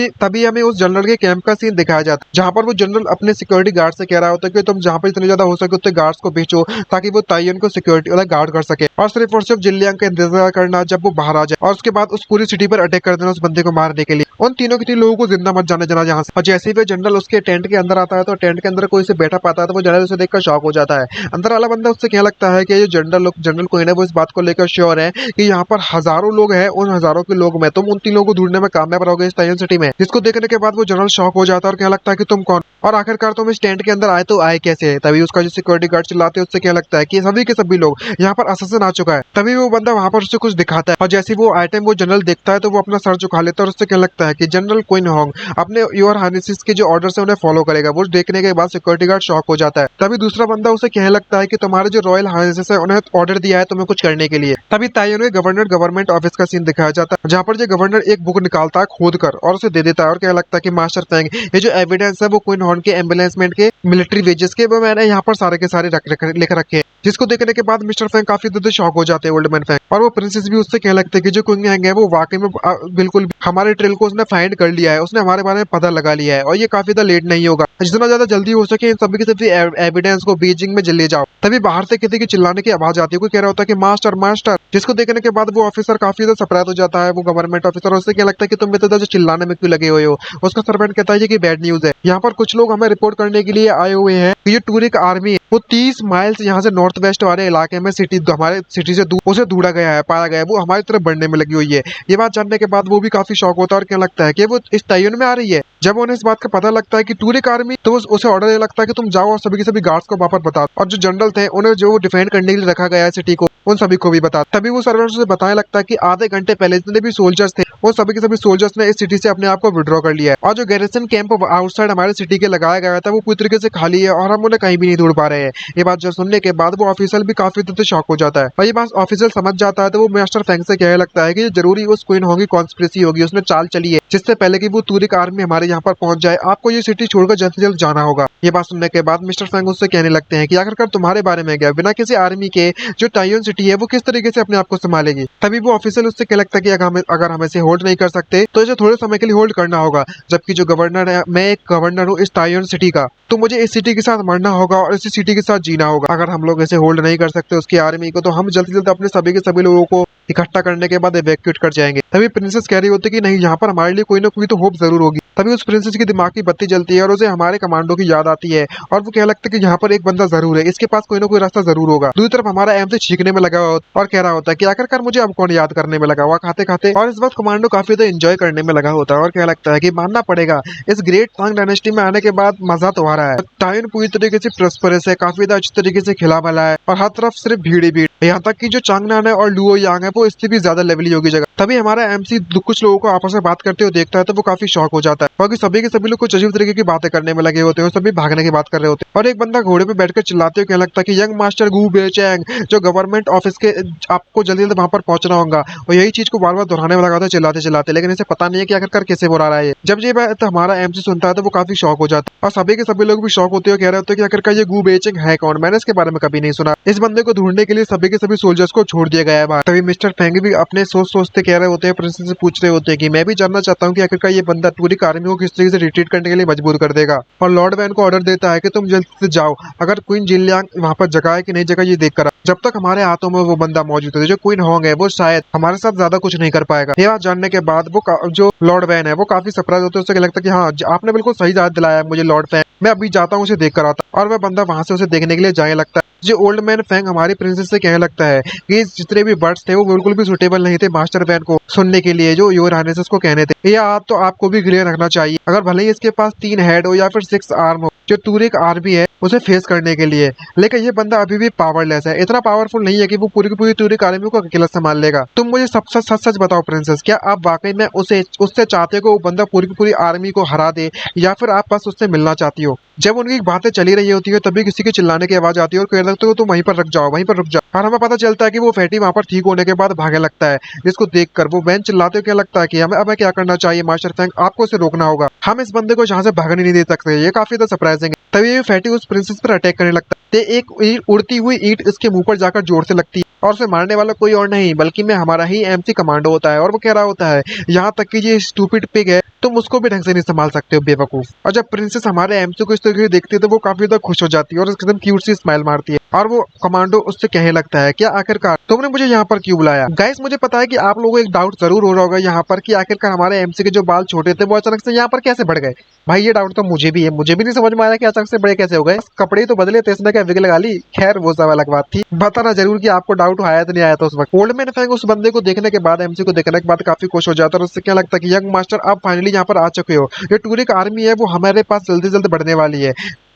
हमें उस जनरल के कैंप का सीन दिखाया जाता है, जहाँ पर वो जनरल अपने सिक्योरिटी गार्ड से कह रहा होता है कि तुम जहाँ पर इतने ज्यादा हो सके उतने गार्ड्स को भेजो ताकि वो ताइयन को सिक्योरिटी वाला गार्ड कर सके और सिर्फ जिल्लियांग का इंतजार करना जब वो बाहर आ जाए और उसके बाद उस पूरी सिटी पर अटैक कर देना उस बंदे को मारने के लिए। उन तीनों के 3 लोगों को जिंदा मत जाने देना यहाँ से। और जैसे ही वो जनरल उसके टेंट के अंदर आता है तो टेंट के अंदर कोई से बैठा पाता है तो वो जनरल उसे देखकर शॉक हो जाता है। अंदर वाला बंदा उससे क्या लगता है कि ये जनरल कोई ना वो इस बात को लेकर श्योर है कि यहाँ पर हजारों लोग हैं, उन हजारों के लोग में तुम उन 3 लोगों को ढूंढने में कामयाब रहोगे इस ताइयन सिटी में। जिसको देखने के बाद वो जनरल शॉक हो जाता है और क्या लगता है कि तुम कौन और आखिरकार तुम इस टेंट के अंदर आए तो आए कैसे है। तभी उसका जो सिक्योरिटी गार्ड चिल्लाते हैं उससे क्या लगता है कि सभी के सभी लोग यहाँ पर अससन आ चुका है। तभी वो बंदा वहां पर उससे कुछ दिखाता है और जैसे वो आइटम वो जनरल देखता है तो वो अपना सर झुका लेता है और उससे क्या लगता है कि जनरल क्वीन होंग अपने योर हाइनेसेस के जो ऑर्डर है उन्हें फॉलो करेगा। वो देखने के बाद सिक्योरिटी गार्ड शॉक हो जाता है। तभी दूसरा बंदा उसे कहने लगता है कि तुम्हारे जो रॉयल हाइनेसेस है उन्हें ऑर्डर दिया है तुम्हें कुछ करने के लिए। तभी ताइवान में गवर्नर गवर्नमेंट ऑफिस का सीन दिखाया जाता है, जहाँ पर जो गवर्नर एक बुक निकालता है खोद कर और उसे दे देता है और क्या लगता है कि मास्टर फेंग ये जो एविडेंस है वो क्वीन हॉर्न के एम्बुलेंसमेंट के मिलिट्री वेजेस के वो मैंने यहाँ पर सारे के सारे लिख रखे हैं। जिसको देखने के बाद मिस्टर फैंग काफी ज्यादा शॉक हो जाते हैं ओल्ड मैन फैंग और वो प्रिंसेस भी उससे कहने लगते हैं कि जो क्वीन हैंग है वो वाकई में बिल्कुल हमारे ट्रेल को उसने फाइंड कर लिया है, उसने हमारे बारे में पता लगा लिया है और ये काफी ज्यादा लेट नहीं होगा, जितना ज्यादा जल्दी हो सके इन सभी के सभी एविडेंस को बीजिंग में ले जाओ। तभी बाहर से किसी की चिल्लाने की आवाज आती है, कोई कह रहा होता है कि मास्टर मास्टर। जिसको देखने के बाद वो ऑफिसर काफी ज्यादा सरप्राइज हो जाता है, वो गवर्नमेंट ऑफिसर, उससे क्या लगता है कि तुम इतना ज्यादा चिल्लाने में क्यों लगे हुए हो। उसका सर्वेंट कहता है कि बैड न्यूज है, यहाँ पर कुछ लोग हमें रिपोर्ट करने के लिए आए हुए हैं कि ये टूरिक आर्मी है वो 30 माइल्स यहाँ से नॉर्थ वेस्ट वाले इलाके में हमारे सिटी से उसे ढूंढा गया है, पाया गया है, वो हमारी तरफ बढ़ने में लगी हुई है। ये बात जानने के बाद वो भी काफी शॉक होता है और क्या लगता है कि वो इस ताइवान में आ रही है। जब उन्हें इस बात का पता लगता है कि टूरिक आर्मी, तो उसे ऑर्डर ये लगता है कि तुम जाओ और सभी के सभी गार्ड्स को वापस बता, और जो जनरल थे उन्हें जो डिफेंड करने के लिए रखा गया है सिटी को उन सभी को भी बता। तभी वो सर्वेंट से बताने लगता है कि आधे घंटे पहले जितने भी सोल्जर्स थे वो सभी के सभी सोल्जर्स ने इस सिटी से अपने आप को विड्रॉ कर लिया है और जो गैरिसन कैंप आउटसाइड हमारे सिटी के लगाया गया था वो पूरी तरीके से खाली है और हम उन्हें कहीं भी नहीं ढूंढ पा रहे हैं। ये बात जो सुनने के बाद वो ऑफिसर भी काफी ज्यादा शॉक हो जाता है और ये बात ऑफिसर समझ जाता है तो वो मास्टर फैंग से कहने लगता है कि जरूरी उस क्वीन होंगी कॉन्स्पिरेसी होगी, उसने चाल चली है जिससे पहले कि वो टूरिक आर्मी हमारे यहाँ पर पहुंच जाए, आपको ये सिटी छोड़कर जल्द से जल्द जाना होगा। ये बात सुनने के बाद मिस्टर फैंग उससे कहने लगते हैं कि आखिरकार तुम्हारे बारे में क्या, बिना किसी आर्मी के जो ताइवान सिटी है वो किस तरीके से अपने आप को संभालेगी। तभी वो ऑफिसर उससे कहने लगता है कि अगर हम इसे होल्ड नहीं कर सकते तो इसे थोड़े समय के लिए होल्ड करना होगा, जबकि जो गवर्नर है, मैं एक गवर्नर हूँ इस ताइवान सिटी का, तो मुझे इस सिटी के साथ मरना होगा और इसी सिटी के साथ जीना होगा। अगर हम लोग इसे होल्ड नहीं कर सकते उसकी आर्मी को, तो हम जल्द से जल्द अपने सभी के सभी लोगों को इकट्ठा करने के बाद इवैक्यूएट कर जाएंगे। तभी प्रिंसेस कह रही होती है कि नहीं, यहाँ पर हमारे लिए कोई ना कोई तो होप जरूर होगी। तभी उस प्रिंसेस की दिमाग की बत्ती जलती है और उसे हमारे कमांडो की याद आती है और वो कहने लगता है कि यहाँ पर एक बंदा जरूर है, इसके पास कोई ना कोई रास्ता जरूर होगा। दूसरी तरफ हमारा एम से छींकने में लगा हुआ और कह रहा होता है कि आखिरकार मुझे अब कौन याद करने में लगा हुआ खाते खाते। और इस वक्त कमांडो काफी ज्यादा एंजॉय करने में लगा होता है और क्या लगता है कि मानना पड़ेगा इस ग्रेट तांग डायनेस्टी में आने के बाद मजा तो आ रहा है। ताइवान पूरी तरीके से प्रस्परस है, काफी ज्यादा अच्छी तरीके से खिला भला है और हर तरफ सिर्फ भीड़ ही भीड़, यहाँ तक कि जो चांगनान है और लुओ यांग है वो इससे भी ज्यादा लेवली होगी जगह। तभी हमारा एमसी कुछ लोगों को आपस में बात करते हुए देखता है तो वो काफी शॉक हो जाता है, क्योंकि सभी के सभी लोग कुछ अजीब तरीके की बातें करने में लगे होते हैं, सभी भागने की बात कर रहे होते हैं। और एक बंदा घोड़े पे बैठकर चिल्लाते हुए कहने लगता है कि यंग मास्टर गू बेचैंग, जो गवर्नमेंट ऑफिस के, आपको जल्दी जल्दी वहां पर पहुंचना होगा। और यही चीज को बार बार दोहराने में लगा था चिल्लाते चिल्लाते, लेकिन इसे पता नहीं है कि आखिरकार कैसे बुला रहा है। जब ये बात हमारा एमसी सुनता है तो वो काफी शॉक हो जाता है और सभी के सभी लोग भी शॉक होते हुए कह रहे होते हैं कि आखिरकार ये गू बेचैंग है कौन, मैंने इसके बारे में कभी नहीं सुना। इस बंदे को ढूंढने के लिए सभी के सभी सोल्जर्स को छोड़ दिया गया है। तभी मिस्टर फेंग भी अपने सोचते कह रहे होते हैं, प्रिंसेस से पूछ रहे होते हैं कि मैं भी जानना चाहता हूँ कि आखिरकार ये बंदा टूरिक आर्मी को किस तरीके से रिट्रीट करने के लिए मजबूर कर देगा। और लॉर्ड वैन को ऑर्डर देता है कि तुम जल्द से जाओ, अगर क्वीन जिलियांग वहां पर जगह है कि नहीं जगह ये देख कर, जब तक हमारे हाथों में वो बंदा मौजूद है जो क्वीन होंग है वो शायद हमारे साथ ज्यादा कुछ नहीं कर पाएगा। ये बात जानने के बाद वो जो लॉर्ड वैन है वो काफी सरप्राइज होते हैं, उससे लगता है कि हाँ आपने बिल्कुल सही याद दिलाया मुझे लॉर्ड फैंग, मैं अभी जाता हूँ उसे देख कर आता। और वह बंदा वहां से उसे देखने के लिए जाने लगता है। जो ओल्ड मैन फैंग हमारी प्रिंसेस से कहने लगता है कि जितने भी बर्ड्स थे वो बिल्कुल भी सुटेबल नहीं थे मास्टर वैन को सुनने के लिए, जो योर हाइनेसेस को कहने थे। यह आप तो आपको भी क्लियर रखना चाहिए, अगर भले ही इसके पास 3 हेड हो या फिर 6 आर्म हो, जो टूरिक आर्मी है उसे फेस करने के लिए। लेकिन ये बंदा अभी भी पावरलेस है, इतना पावरफुल नहीं है कि वो पूरी की पूरी टूरिक आर्मी को अकेला संभाल लेगा। तुम मुझे सब सच सच सच बताओ प्रिंसेस, क्या आप वाकई में उससे चाहते हो कि वो बंदा पूरी की पूरी आर्मी को हरा दे, या फिर आप बस उससे मिलना चाहती हो? जब उनकी बातें चली रही होती है तभी किसी के चिल्लाने की आवाज आती है और कहने लगते हो तुम वहीं पर रुक जाओ, वहीं पर रुक जाओ। और हमें पता चलता है कि वो फैटी वहां पर ठीक होने के बाद भागने लगता है, जिसको देखकर वो बेंच चिल्लाते हुए क्या लगता है कि हमें क्या करना चाहिए मास्टर फैंग, आपको इसे रोकना होगा, हम इस बंदे को यहाँ से भागने नहीं दे सकते। ये काफी ज्यादा सरप्राइजिंग है। तभी ये फैटी उस प्रिंसेस पर अटैक करने लगता है। एक उड़ती हुई ईंट इसके मुंह पर जाकर जोर से लगती है और उसे मारने वाला कोई और नहीं बल्कि मैं हमारा ही एमसी कमांडो होता है। और वो कह रहा होता है यहाँ तक कि ये स्टूपिड पिग है, तुम उसको भी ढंग से नहीं संभाल सकते हो बेवकूफ। और जब प्रिंसेस हमारे एमसी को इस तरीके से देखती है तो वो काफी ज्यादा खुश हो जाती है और एकदम क्यूट सी स्माइल मारती है। और वो कमांडो उससे कहने लगता है क्या आखिरकार तुमने मुझे यहाँ पर क्यों बुलाया? गाइस मुझे पता है कि आप लोगों को एक डाउट जरूर हो रहा होगा यहाँ पर कि आखिरकार हमारे एमसी के जो बाल छोटे थे वो अचानक से यहाँ पर कैसे बढ़ गए। भाई ये डाउट तो मुझे भी है, मुझे भी नहीं समझ में आया कि अचानक से बड़े कैसे हो गए। कपड़े तो बदले थे, इसने क्या विग लगा ली। खैर वो सब अलग बात थी। बताना जरूर कि आपको डाउट आया तो नहीं आया था उस वक्त। ओल्ड मैन फैंग उस बंदे को देखने के बाद, एमसी को देखने के बाद काफी खुश हो जाता है और उससे क्या लगता है कि यंग मास्टर आप फाइनली यहाँ पर आ चुके हो। ये टूरिक आर्मी है वो हमारे पास जल्दी जल्दी बढ़ने वाली है।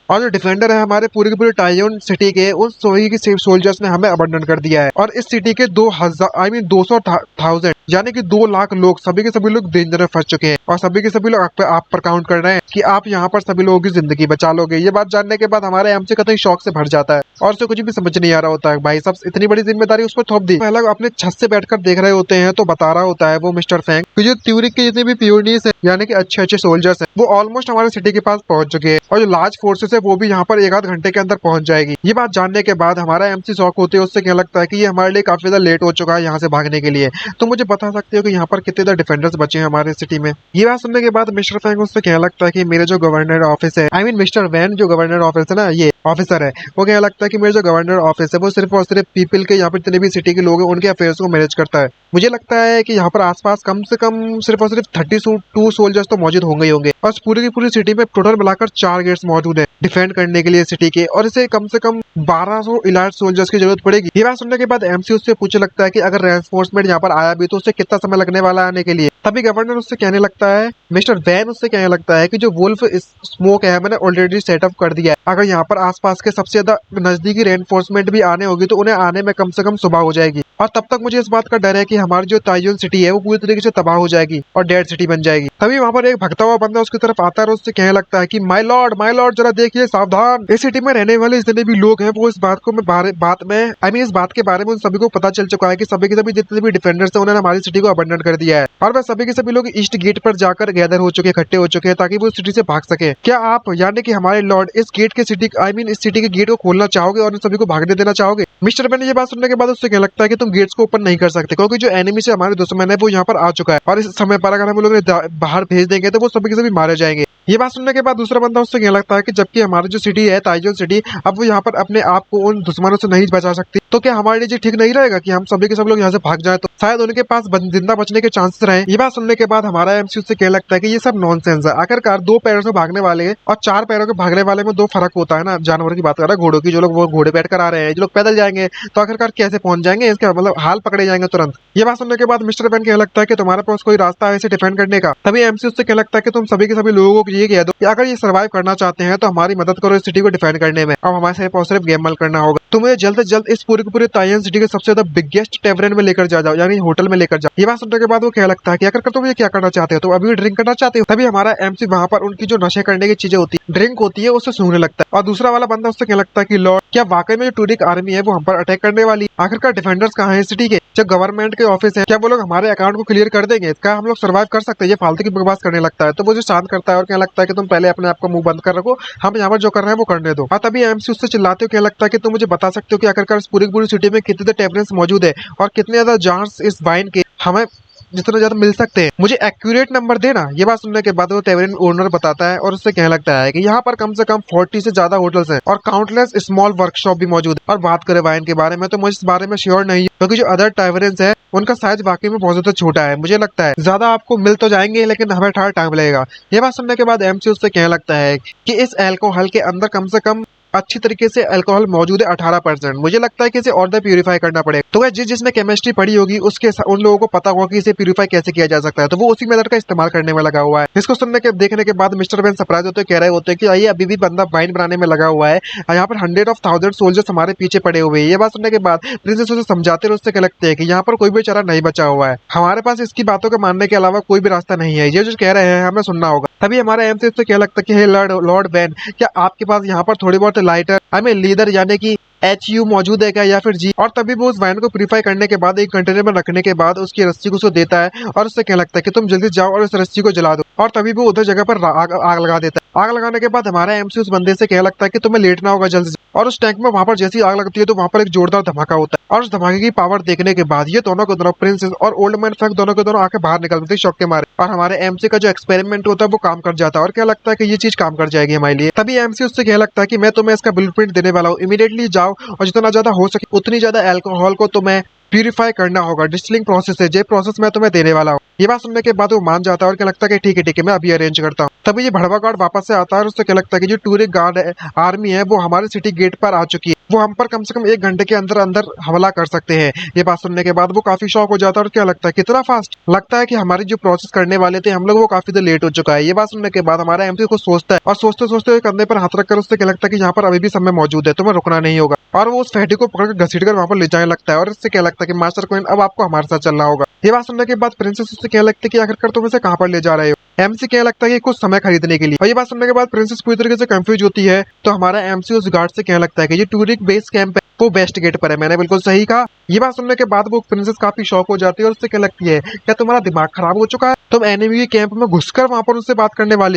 और जो डिफेंडर है हमारे पूरे के पूरे टाइयोन सिटी के उन सभी की सोल्जर्स ने हमें अबंडन कर दिया है। और इस सिटी के 200,000 यानी कि 2 लाख लोग, सभी के सभी लोग डेंजर में फंस चुके हैं। और सभी के सभी लोग आप पर काउंट कर रहे हैं कि आप यहाँ पर सभी लोगों की जिंदगी बचा लोगे। ये बात जानने के बाद हमारे एमसी कतई शौक से भर जाता है और उसे कुछ भी समझ नहीं आ रहा होता है। भाई सब इतनी बड़ी जिम्मेदारी उस पर थोप दी। पहला अपने छत से बैठकर देख रहे होते हैं तो बता रहा होता है वो मिस्टर फैंग कि जो ट्यूरिक के जितने भी प्योनियर्स है यानी कि अच्छे अच्छे सोल्जर्स हैं वो ऑलमोस्ट हमारे सिटी के पास पहुंच चुके हैं। और जो लार्ज फोर्सेस है वो भी यहाँ पर 1 आध घंटे के अंदर पहुंच जाएगी। ये बात जानने के बाद हमारा एमसी शॉक होते है, उससे क्या लगता है कि ये हमारे लिए काफी ज्यादा लेट हो चुका है यहाँ से भागने के लिए। तो मुझे बता सकते हो कि यहाँ पर कितने ज्यादा डिफेंडर्स बचे हैं हमारे सिटी में? ये बात सुनने के बाद मिस्टर फैंग उससे क्या लगता है कि मेरे जो गवर्नर ऑफिस है, आई मीन मिस्टर वैन जो गवर्नर ऑफिस है ना, ये ऑफिसर है, वो क्या लगता है कि मेरा जो गवर्नर ऑफिस है वो सिर्फ और सिर्फ पीपल के यहाँ पर जितने भी सिटी के लोग हैं उनके अफेयर्स को मैनेज करता है। मुझे लगता है कि यहाँ पर आसपास कम से कम सिर्फ और सिर्फ 32 सोल्जर्स तो मौजूद होंगे ही होंगे। और पूरी की पूरी सिटी में टोटल मिलाकर 4 गेट्स मौजूद है डिफेंड करने के लिए सिटी के, और इसे कम से कम 1200 इलाइट सोल्जर्स की जरूरत पड़ेगी। ये बात सुनने के बाद एमसी उससे पूछने लगता है कि अगर रेंफोर्समेंट यहाँ पर आया भी तो उससे कितना समय लगने वाला है आने के लिए। तभी गवर्नर उससे कहने लगता है, मिस्टर वैन उससे कहने लगता है कि जो वुल्फ स्मोक है मैंने ऑलरेडी सेटअप कर दिया है। अगर यहाँ पर आसपास के सबसे ज्यादा नजदीकी रेनफोर्समेंट भी आने होगी तो उन्हें आने में कम से कम सुबह हो जाएगी। और तब तक मुझे इस बात का डर है कि हमारी जो ताइजुन सिटी है वो पूरी तरीके से तबाह हो जाएगी और डेड सिटी बन जाएगी। तभी वहाँ पर एक भगता हुआ बंदा उसकी तरफ आता है और उससे कहने लगता है कि माय लॉर्ड जरा देखिए सावधान। इस सिटी में रहने वाले जितने भी लोग हैं वो इस बात को इस बात के बारे में उन सभी को पता चल चुका है कि सभी के सभी जितने भी डिफेंडर्स हैं उन्होंने हमारी सिटी को अबंडन कर दिया है। और वह सभी के सभी लोग ईस्ट गेट पर जाकर गैदर हो चुके, इकट्ठे हो चुके हैं ताकि वो सिटी से भाग सके। क्या आप यानी कि हमारे लॉर्ड इस गेट के सिटी इस सिटी के गेट को खोलना चाहोगे और इन सभी को भागने देना चाहोगे? मिस्टर बेन ने ये बात सुनने के बाद उससे क्या लगता है कि तुम गेट्स को ओपन नहीं कर सकते क्योंकि जो एनिमी से हमारे दुश्मन है वो यहाँ पर आ चुका है और इस समय पर अगर हम लोग बाहर भेज देंगे तो वो सभी के सभी मारे जाएंगे। ये बात सुनने के बाद दूसरा बंदा उससे क्या लगता है कि जबकि हमारी जो सिटी है ताइजुन सिटी, अब वो यहाँ पर अपने आप को उन दुश्मनों से नहीं बचा सकती, तो क्या हमारे लिए ठीक नहीं रहेगा कि हम सभी के सब लोग यहाँ से भाग जाए? तो शायद उनके पास जिंदा बचने के चांसेस रहे। ये बात सुनने के बाद हमारा एमसी उससे क्या लगता है कि ये सब नॉनसेंस है। आखिरकार 2 पैरों से भागने वाले और 4 पैरों के भागने वाले में 2 फर्क होता है ना। जानवर की बात कर रहा है, घोड़ों की, जो लोग वो घोड़े बैठ कर आ रहे हैं, जो लोग पैदल जाएंगे तो आखिरकार कैसे पहुंच जाएंगे? इसका मतलब हाल पकड़े जाएंगे तुरंत। ये बात सुनने के बाद मिस्टर बेन क्या लगता है कि तुम्हारे पास कोई रास्ता है इसे डिफेंड करने का? तभी एमसी उससे क्या लगता है कि तुम सभी के सभी लोगों को ये कह दो कि अगर ये सर्वाइव करना चाहते हैं तो हमारी मदद करो इस सिटी को डिफेंड करने में। अब हमारे सिर्फ गेम मल करना होगा। तुम्हें जल्द से जल्द इस पूरी की पूरी ताइजुन सिटी के सबसे ज्यादा बिगेस्ट टेवरेन में लेकर जाओ, यानी होटल में लेकर जाओ। ये बात सुनने के बाद वो क्या लगता है कि अगर तुम ये क्या करना चाहते हो, तो अभी ड्रिंक करना चाहते हो? तभी हमारा एमसी वहां पर उनकी जो नशे करने की चीजें होती है, ड्रिंक होती है, उससे सूंघने लगता है। और दूसरा वाला बंदा उससे क्या लगता है कि लॉर्ड क्या वाकई में जो टूरिक आर्मी है वो हम पर अटैक करने वाली? आखिरकार डिफेंडर्स कहाँ है सिटी के? जो गवर्नमेंट के ऑफिस है, क्या वो लोग हमारे अकाउंट को क्लियर कर देंगे? क्या हम लोग सर्वाइव कर सकते हैं? ये फालतू की बकवास करने लगता है। तो वो जो शांत करता है और क्या लगता है कि तुम पहले अपने आप को मुंह बंद कर रखो, हम यहाँ पर जो कर रहे हैं वो करने दो। और तभी एमसी उससे चिल्लाते हो क्या लगता है कि तुम मुझे बता सकते हो कि आखिरकार इस पूरी सिटी में कितने टेवरेंस मौजूद है और कितने ज्यादा जार्स इस वाइन के हमें जितना ज्यादा मिल सकते हैं, मुझे एक्यूरेट नंबर देना। ये बात सुनने के बाद वो टेवरेन ओनर बताता है और उससे कहने लगता है कि यहाँ पर कम से कम 40 से ज्यादा होटल्स हैं और काउंटलेस स्मॉल वर्कशॉप भी मौजूद है। और बात करें वाइन के बारे में तो मुझे इस बारे में श्योर नहीं, क्योंकि जो अदर टेवरेंस है उनका साइज वाकई में बहुत ज्यादा छोटा है। मुझे लगता है ज्यादा आपको मिल तो जाएंगे लेकिन हमें थोड़ा टाइम लगेगा। ये बात सुनने के बाद एमसी उससे कहने लगता है कि इस अल्कोहल के अंदर कम से कम अच्छी तरीके से अल्कोहल मौजूद है 18%। मुझे लगता है कि इसे और ज़्यादा प्यूरिफाई करना पड़ेगा। तो जिसने केमिस्ट्री पढ़ी होगी उसके उन लोगों को पता होगा कि इसे प्यूरिफाई कैसे किया जा सकता है, तो वो उसी मेथड का इस्तेमाल करने में लगा हुआ है। इसको सुनने के देखने के बाद मिस्टर बेन सरप्राइज होते कह रहे होते हैं कि ये अभी भी बंदा वाइन बनाने में लगा हुआ है, यहाँ पर 100,000 सोल्जर्स हमारे पीछे पड़े हुए हैं। ये बात सुनने के बाद प्रिंसेस उसे समझाते रहे, उससे क्या लगता है कि यहाँ पर कोई भी चारा नहीं बचा हुआ है, हमारे पास इसकी बातों को मानने के अलावा कोई भी रास्ता नहीं है, ये जो कह रहे हैं हमें सुनना होगा। तभी हमारा एमसी उससे क्या लगता है कि हे लॉर्ड बेन, क्या आपके पास यहाँ पर थोड़ी बहुत लाइटर लीडर यानी कि HU मौजूद है क्या, या फिर जी। और तभी वो उस वाइन को प्यूरिफाई करने के बाद एक कंटेनर में रखने के बाद उसकी रस्सी को उसको देता है और उससे क्या लगता है कि तुम जल्दी जाओ और इस रस्सी को जला दो। और तभी वो उधर जगह पर आग लगा देता है। आग लगाने के बाद हमारा एमसी उस बंदे से क्या लगता है कि तुम्हें लेटना होगा जल्दी से। और उस टैंक में वहां पर जैसी आग लगती है तो वहां पर एक जोरदार धमाका होता है, और उस धमाके की पावर देखने के बाद ये दोनों के दोनों प्रिंसेस और ओल्ड मैन फ्रैंक दोनों के दोनों आके बाहर निकलते शौक के मारे, और हमारे एमसी का जो एक्सपेरिमेंट होता है वो काम कर जाता है। और क्या लगता है कि ये चीज काम कर जाएगी हमारे लिए। तभी एमसी उससे क्या लगता है कि मैं तुम्हें इसका ब्लूप्रिंट देने वाला हूँ, इमीडिएटली जाओ और जितना ज्यादा हो सके उतनी ज्यादा अल्कोहल को तुम्हें प्यूरिफाई करना होगा। डिस्टिलिंग प्रोसेस है, ये प्रोसेस मैं तुम्हें देने वाला हूँ। ये बात सुनने के बाद वो मान जाता है और क्या लगता है कि ठीक है मैं अभी अरेंज करता हूँ। तभी ये भड़वा गार्ड वापस से आता है और उससे क्या लगता है कि जो टूरिस्ट गार्ड आर्मी है वो हमारे सिटी गेट पर आ चुकी है, वो हम पर कम से कम 1 घंटे के अंदर अंदर हमला कर सकते हैं। ये बात सुनने के बाद वो काफी शॉक हो जाता है और क्या लगता है कितना फास्ट, लगता है कि हमारी जो प्रोसेस करने वाले थे हम लोग वो काफी देर लेट हो चुका है। ये बात सुनने के बाद हमारा एमसी को सोचता है और सोचते सोचते कंधे पर हाथ रखकर उससे क्या लगता है कि यहाँ पर अभी भी समय मौजूद है, तुम्हें रुकना नहीं होगा। और वो उस फैटी को पकड़कर घसीट कर वहां पर ले जाने लगता है और इससे क्या लगता है कि मास्टर क्वीन अब आपको हमारे साथ चलना होगा। ये बात सुनने के बाद प्रिंसेस उससे क्या लगता है कि आखिरकार तुम इसे कहाँ पर ले जा रहे हो। एमसी क्या लगता है कि कुछ समय खरीदने के लिए। और ये बात सुनने के बाद प्रिंसेस पूरी तरीके से कंफ्यूज होती है। तो हमारा एमसी उस गार्ड से क्या लगता है कि ये टूरिस्ट बेस कैंप है वो वेस्ट गेट पर है। मैंने बिल्कुल सही कहा। ये बात सुनने के बाद वो प्रिंसेस काफी शॉक हो जाती है और उससे क्या लगती है क्या तुम्हारा दिमाग खराब हो चुका है, तुम एनिमी के कैंप में घुसकर वहां पर उससे बात करने वाले,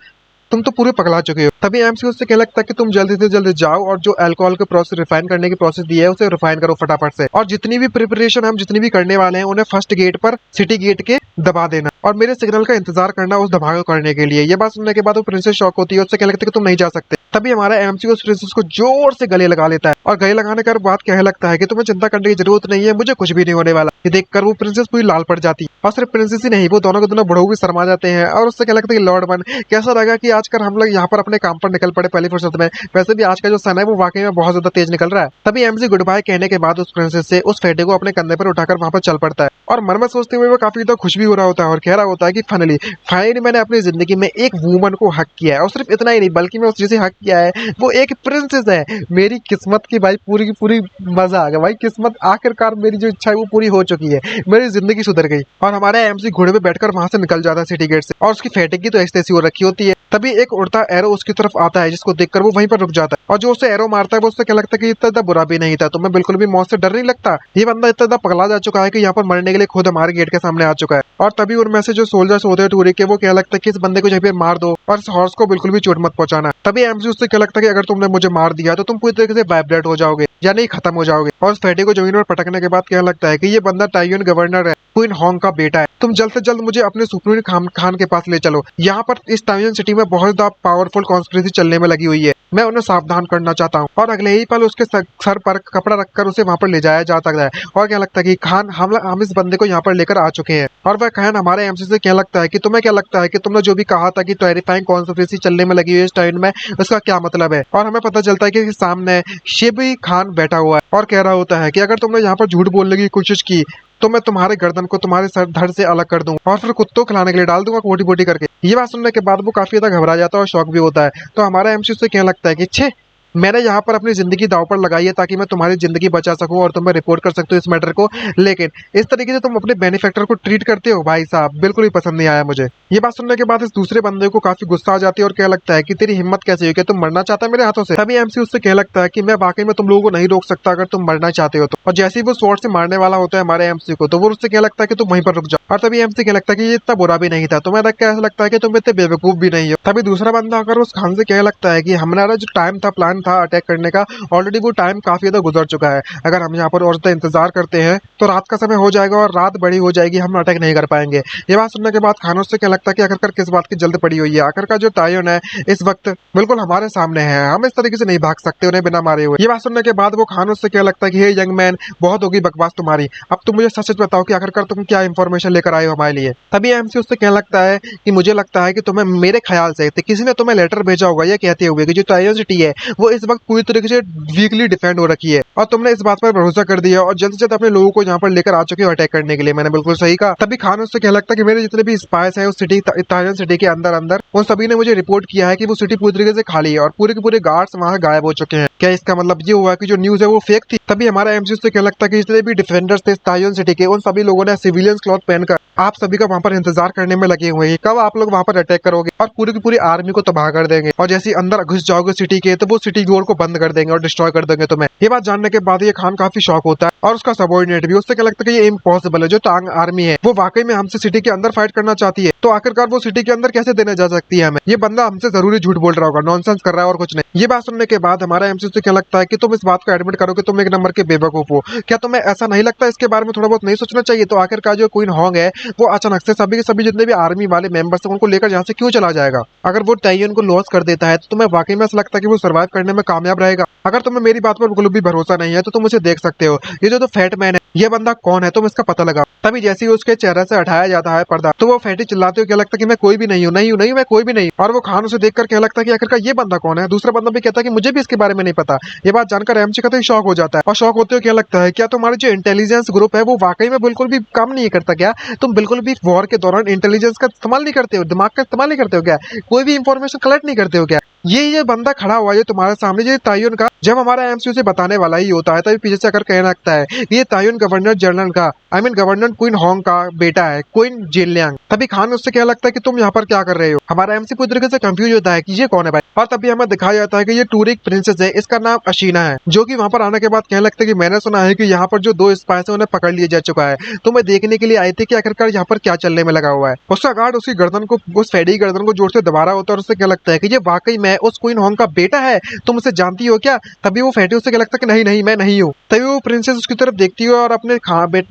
तुम तो पूरे पगला चुके हो। तभी एमसी उससे क्या लगता है कि तुम जल्दी से जल्दी जाओ और जो अल्कोहल के प्रोसेस रिफाइन करने की प्रोसेस दी है उसे रिफाइन करो फटाफट से, और जितनी भी प्रिपरेशन हम जितनी भी करने वाले हैं उन्हें फर्स्ट गेट पर सिटी गेट के दबा देना और मेरे सिग्नल का इंतजार करना उस धमाके को करने के लिए। ये बात सुनने के बाद वो प्रिंसेस शॉक होती है, उससे क्या लगता है कि तुम नहीं जा सकते। तभी हमारा एमसी उस प्रिंसेस को जोर से गले लगा लेता है और गले लगाने का बात कहने लगता है कि तुम्हें चिंता करने की जरूरत नहीं है, मुझे कुछ भी नहीं होने वाला। ये देखकर वो प्रिंसेस पूरी लाल पड़ जाती है और सिर्फ प्रिंसेस ही नहीं वो दोनों के दोनों बड़ों भी शर्मा जाते हैं। और उससे क्या लगता है कि लॉर्ड वन कैसा लगा कि आजकल हम लोग यहाँ पर अपने काम पर निकल पड़े पहली फुर्सत में। वैसे भी आज का जो सन है वो वाकई में बहुत ज्यादा तेज निकल रहा है। तभी एमसी गुड बाय कहने के बाद उस प्रिंसेस से उस फेटे को अपने कंधे पर उठाकर वहां पर चल पड़ता है और मन में सोचते हुए वो काफी ज्यादा खुश भी हो रहा होता है और कह रहा होता है कि फाइनली मैंने अपनी जिंदगी में एक वूमन को हक किया है। और सिर्फ इतना ही नहीं बल्कि मैं उस जिसे हक किया है वो एक प्रिंसेस है। मेरी किस्मत की भाई पूरी की पूरी मजा आ गया भाई, किस्मत आखिरकार मेरी जो इच्छा है वो पूरी हो चुकी है, मेरी जिंदगी सुधर गई। और हमारा एमसी घोड़े पे बैठकर वहां से निकल जाता है सिटी गेट से और उसकी फेटिक की तो ऐसी हो रखी होती है। तभी एक उड़ता एरो उसकी तरफ आता है जिसको देखकर वो वहीं पर रुक जाता है और जो उसे एरो मारता है वो उससे क्या लगता है कि इतना बुरा भी नहीं था, तुम्हें बिल्कुल भी मौत से डर नहीं लगता। ये बंदा इतना पगला जा चुका है कि यहाँ पर मरने के लिए खुद हमारे गेट के सामने आ चुका है। और तभी उनमें से जो सोल्जर्स होते हैं टूरी के वो क्या लगता है कि इस बंदे को जहाँ पे मार दो और इस हॉर्स को बिल्कुल भी चोट मत पहुंचाना। तभी एमसी उससे क्या लगता है कि अगर तुमने मुझे मार दिया तो तुम पूरी तरीके से वाइब्रेट हो जाओगे यानी खत्म हो जाओगे। और उस फेटी को जमीन पर पटकने के बाद क्या लगता है कि ये बंदा टाइयून गवर्नर है, क्वीन होंग का बेटा है, तुम जल्द से जल्द मुझे अपने सुप्रीम खान के पास ले चलो। यहाँ पर इस टाइयून सिटी में बहुत ज्यादा पावरफुल कॉन्स्पिरेसी चलने में लगी हुई है, मैं उन्हें सावधान करना चाहता हूँ। और अगले ही पल उसके सर पर कपड़ा रखकर उसे वहां पर ले जाया जा सकता है। और क्या लगता है कि खान हम इस बंदे को यहाँ पर लेकर आ चुके हैं। और वह खान हमारे एमसी से क्या लगता है कि तुम्हें क्या लगता है कि तुमने जो भी कहा था कि टेरिफाइंग कॉन्स्पिरेसी चलने में लगी हुई है इस टाइम में, उसका क्या मतलब है। और हमें पता चलता है कि सामने शिबी खान बैठा हुआ है और कह रहा होता है कि अगर तुमने यहाँ पर झूठ बोलने की कोशिश की तो मैं तुम्हारे गर्दन को तुम्हारे सर धड़ से अलग कर दूंगा और फिर कुत्तों खिलाने के लिए डाल दूंगा कोटी बोटी करके। ये बात सुनने के बाद वो काफी ज्यादा घबरा जाता है और शौक भी होता है। तो हमारा एमसी से क्या लगता है कि छे मैंने यहाँ पर अपनी जिंदगी दाव पर लगाई है ताकि मैं तुम्हारी जिंदगी बचा सकूं और तुम्हें रिपोर्ट कर सकते हो इस मैटर को, लेकिन इस तरीके से तुम अपने बेनिफैक्टर को ट्रीट करते हो भाई साहब, बिल्कुल भी पसंद नहीं आया मुझे। ये बात सुनने के बाद इस दूसरे बंदे को काफी गुस्सा आ जाती है और क्या लगता है कि तेरी हिम्मत कैसे हुई, क्या तुम मरना चाहता है मेरे हाथों से। तभी एमसी उससे क्या लगता है कि मैं वाकई में तुम लोगों को नहीं रोक सकता अगर तुम मरना चाहते हो तो। और जैसे ही वो स्वॉर्ड से मारने वाला होता है हमारे एमसी को तो वो उससे क्या लगता है कि तुम वहीं पर रुक जाओ। और तभी एमसी क्या लगता है कि ये इतना बुरा भी नहीं था, तुम्हें देख के ऐसा लगता है कि तुम इतने बेवकूफ भी नहीं हो। तभी दूसरा बंदा आकर उस खान से क्या लगता है कि हमारा जो टाइम था प्लान था अटैक करने का ऑलरेडी वो टाइम काफी ज्यादा गुजर चुका है, अगर हम यहाँ पर और ज्यादा इंतजार करते हैं तो रात का समय हो जाएगा और रात बड़ी हो जाएगी, हम अटैक नहीं कर पाएंगे। ये बात सुनने के बाद खानों से क्या लगता है कि आखिरकार किस बात की जल्द पड़ी हुई है, आखिरकार जो टाइयून है इस वक्त बिल्कुल हमारे सामने है, हम इस तरीके से नहीं भाग सकते उन्हें बिना मारे हुए। ये बात सुनने के बाद वो खानों से क्या लगता है कि हे यंग मैन बहुत होगी बकवास तुम्हारी, अब तुम मुझे सच सच बताओ कि आखिरकार तुम क्या इंफॉर्मेशन लेकर आए हो हमारे लिए। तभी एमसी उससे क्या लगता है कि मुझे लगता है कि तुम्हें मेरे ख्याल से किसी ने तुम्हें लेटर भेजा होगा ये कहते हुए कि जो टाइयून सिटी है वो इस वक्त पूरी तरीके से वीकली डिफेंड हो रखी है और तुमने इस बात पर भरोसा कर दिया और जल्द से जल्द अपने लोगों को यहाँ पर लेकर आ चुके हो अटैक करने के लिए। मैंने बिल्कुल सही कहा। तभी खान उससे क्या लगता है कि मेरे जितने भी स्पाइस हैं उस सिटी ताजन सिटी के अंदर अंदर उन सभी ने मुझे रिपोर्ट किया है कि वो सिटी पूरी तरीके से खाली है और पूरे के पूरे गार्ड्स वहाँ गायब हो चुके हैं। क्या इसका मतलब ये हुआ कि जो न्यूज है वो फेक थी? तभी हमारा एमसी से क्या लगता है कि जितने भी डिफेंडर्स थे ताजन सिटी के उन सभी लोगों ने सिविलियन क्लॉथ पहनकर आप सभी का वहाँ पर इंतजार करने में लगे हुए हैं कब आप लोग वहाँ पर अटैक करोगे और पूरी की पूरी आर्मी को तबाह कर देंगे और जैसे अंदर घुस जाओगे सिटी के तो वो सिटी डोर को बंद कर देंगे और डिस्ट्रॉय कर देंगे तुम्हें। ये बात जानने के बाद ये खान काफी शॉक होता है और उसका सबॉर्डिनेट भी। उससे क्या लगता है कि ये इम्पॉसिबल है, जो टांग आर्मी है वो वाकई में हमसे सिटी के अंदर फाइट करना चाहती है तो आखिरकार वो सिटी के अंदर कैसे देने जा सकती है हमें? ये बंदा हमसे जरूरी झूठ बोल रहा होगा, नॉनसेंस कर रहा है और कुछ नहीं। ये बात सुनने के बाद हमारा एमसी से क्या लगता है कि तुम इस बात को एडमिट करो कि तुम एक नंबर के बेवकूफ हो। क्या तुम्हें ऐसा नहीं लगता इसके बारे में थोड़ा बहुत नहीं सोचना चाहिए? तो आखिरकार जो क्वीन होंग है वो अचानक से सभी के सभी जितने भी आर्मी वाले मेंबर्स हैं उनको लेकर यहाँ से क्यों चला जाएगा? अगर वो टाइयन को लॉस कर देता है तो तुम्हें वाकई में ऐसा लगता है कि वो सर्वाइव करने में कामयाब रहेगा? अगर तुम्हें मेरी बात पर बिल्कुल भी भरोसा नहीं है तो तुम मुझे देख सकते हो। ये जो फैट मैन है ये बंदा कौन है तुम इसका पता लगाओ। तभी जैसे ही उसके चेहरे से हटाया जाता है पर्दा तो वो फैटी चिल्लाते हुए क्या लगता है कि मैं कोई भी नहीं हूँ, नहीं हूँ, नहीं मैं कोई भी नहीं। और वो खान उसे देखकर क्या लगता है कि आखिरकार ये बंदा कौन है? दूसरा बंदा भी कहता है कि मुझे भी इसके बारे में नहीं पता। ये बात जानकर एमसी का तो शॉक हो जाता है और शॉक होते हुए क्या लगता है क्या तुम्हारी जो इंटेलिजेंस ग्रुप है वो वाकई में बिल्कुल भी काम नहीं करता क्या? तुम बिल्कुल भी वॉर के दौरान इंटेलिजेंस का इस्तेमाल नहीं करते हो, दिमाग का इस्तेमाल नहीं करते हो क्या? कोई भी इंफॉर्मेशन कलेक्ट नहीं करते हो क्या? ये बंदा खड़ा हुआ है तुम्हारे सामने, ये तायुन का जब हमारा एमसी उसे बताने वाला ही होता है तभी पीछे से आकर कहने लगता है ये तायुन गवर्नर जनरल का गवर्नर क्वीन होंग का बेटा है, क्वीन जिनलियांग। तभी खान उससे क्या लगता है कि तुम यहाँ पर क्या कर रहे हो? हमारा एमसी पूरी तरीके से कंफ्यूज होता है कि ये कौन है भाई। और तभी हमें दिखाया जाता है कि ये टूरिक प्रिंसेस है, इसका नाम अशीना है, जो कि वहाँ पर आने के बाद कहने लगता है कि मैंने सुना है कि यहाँ पर जो 2 स्पाइस है उन्हें पकड़ लिया जा चुका है, तो मैं देखने के लिए आई थी कि आखिरकार यहाँ पर क्या चलने में लगा हुआ है। उसका गार्ड उसकी गर्दन को उस फैडी गर्दन को जोर से दबा रहा होता है और उससे क्या लगता है कि ये वाकई में उस क्वीन होंग का बेटा है, तुम उसे जानती हो क्या? तभी वो फैटी उससे क्या लगता है कि नहीं नहीं मैं नहीं हूँ। तभी वो प्रिंसेस उसकी तरफ देखती है और अपने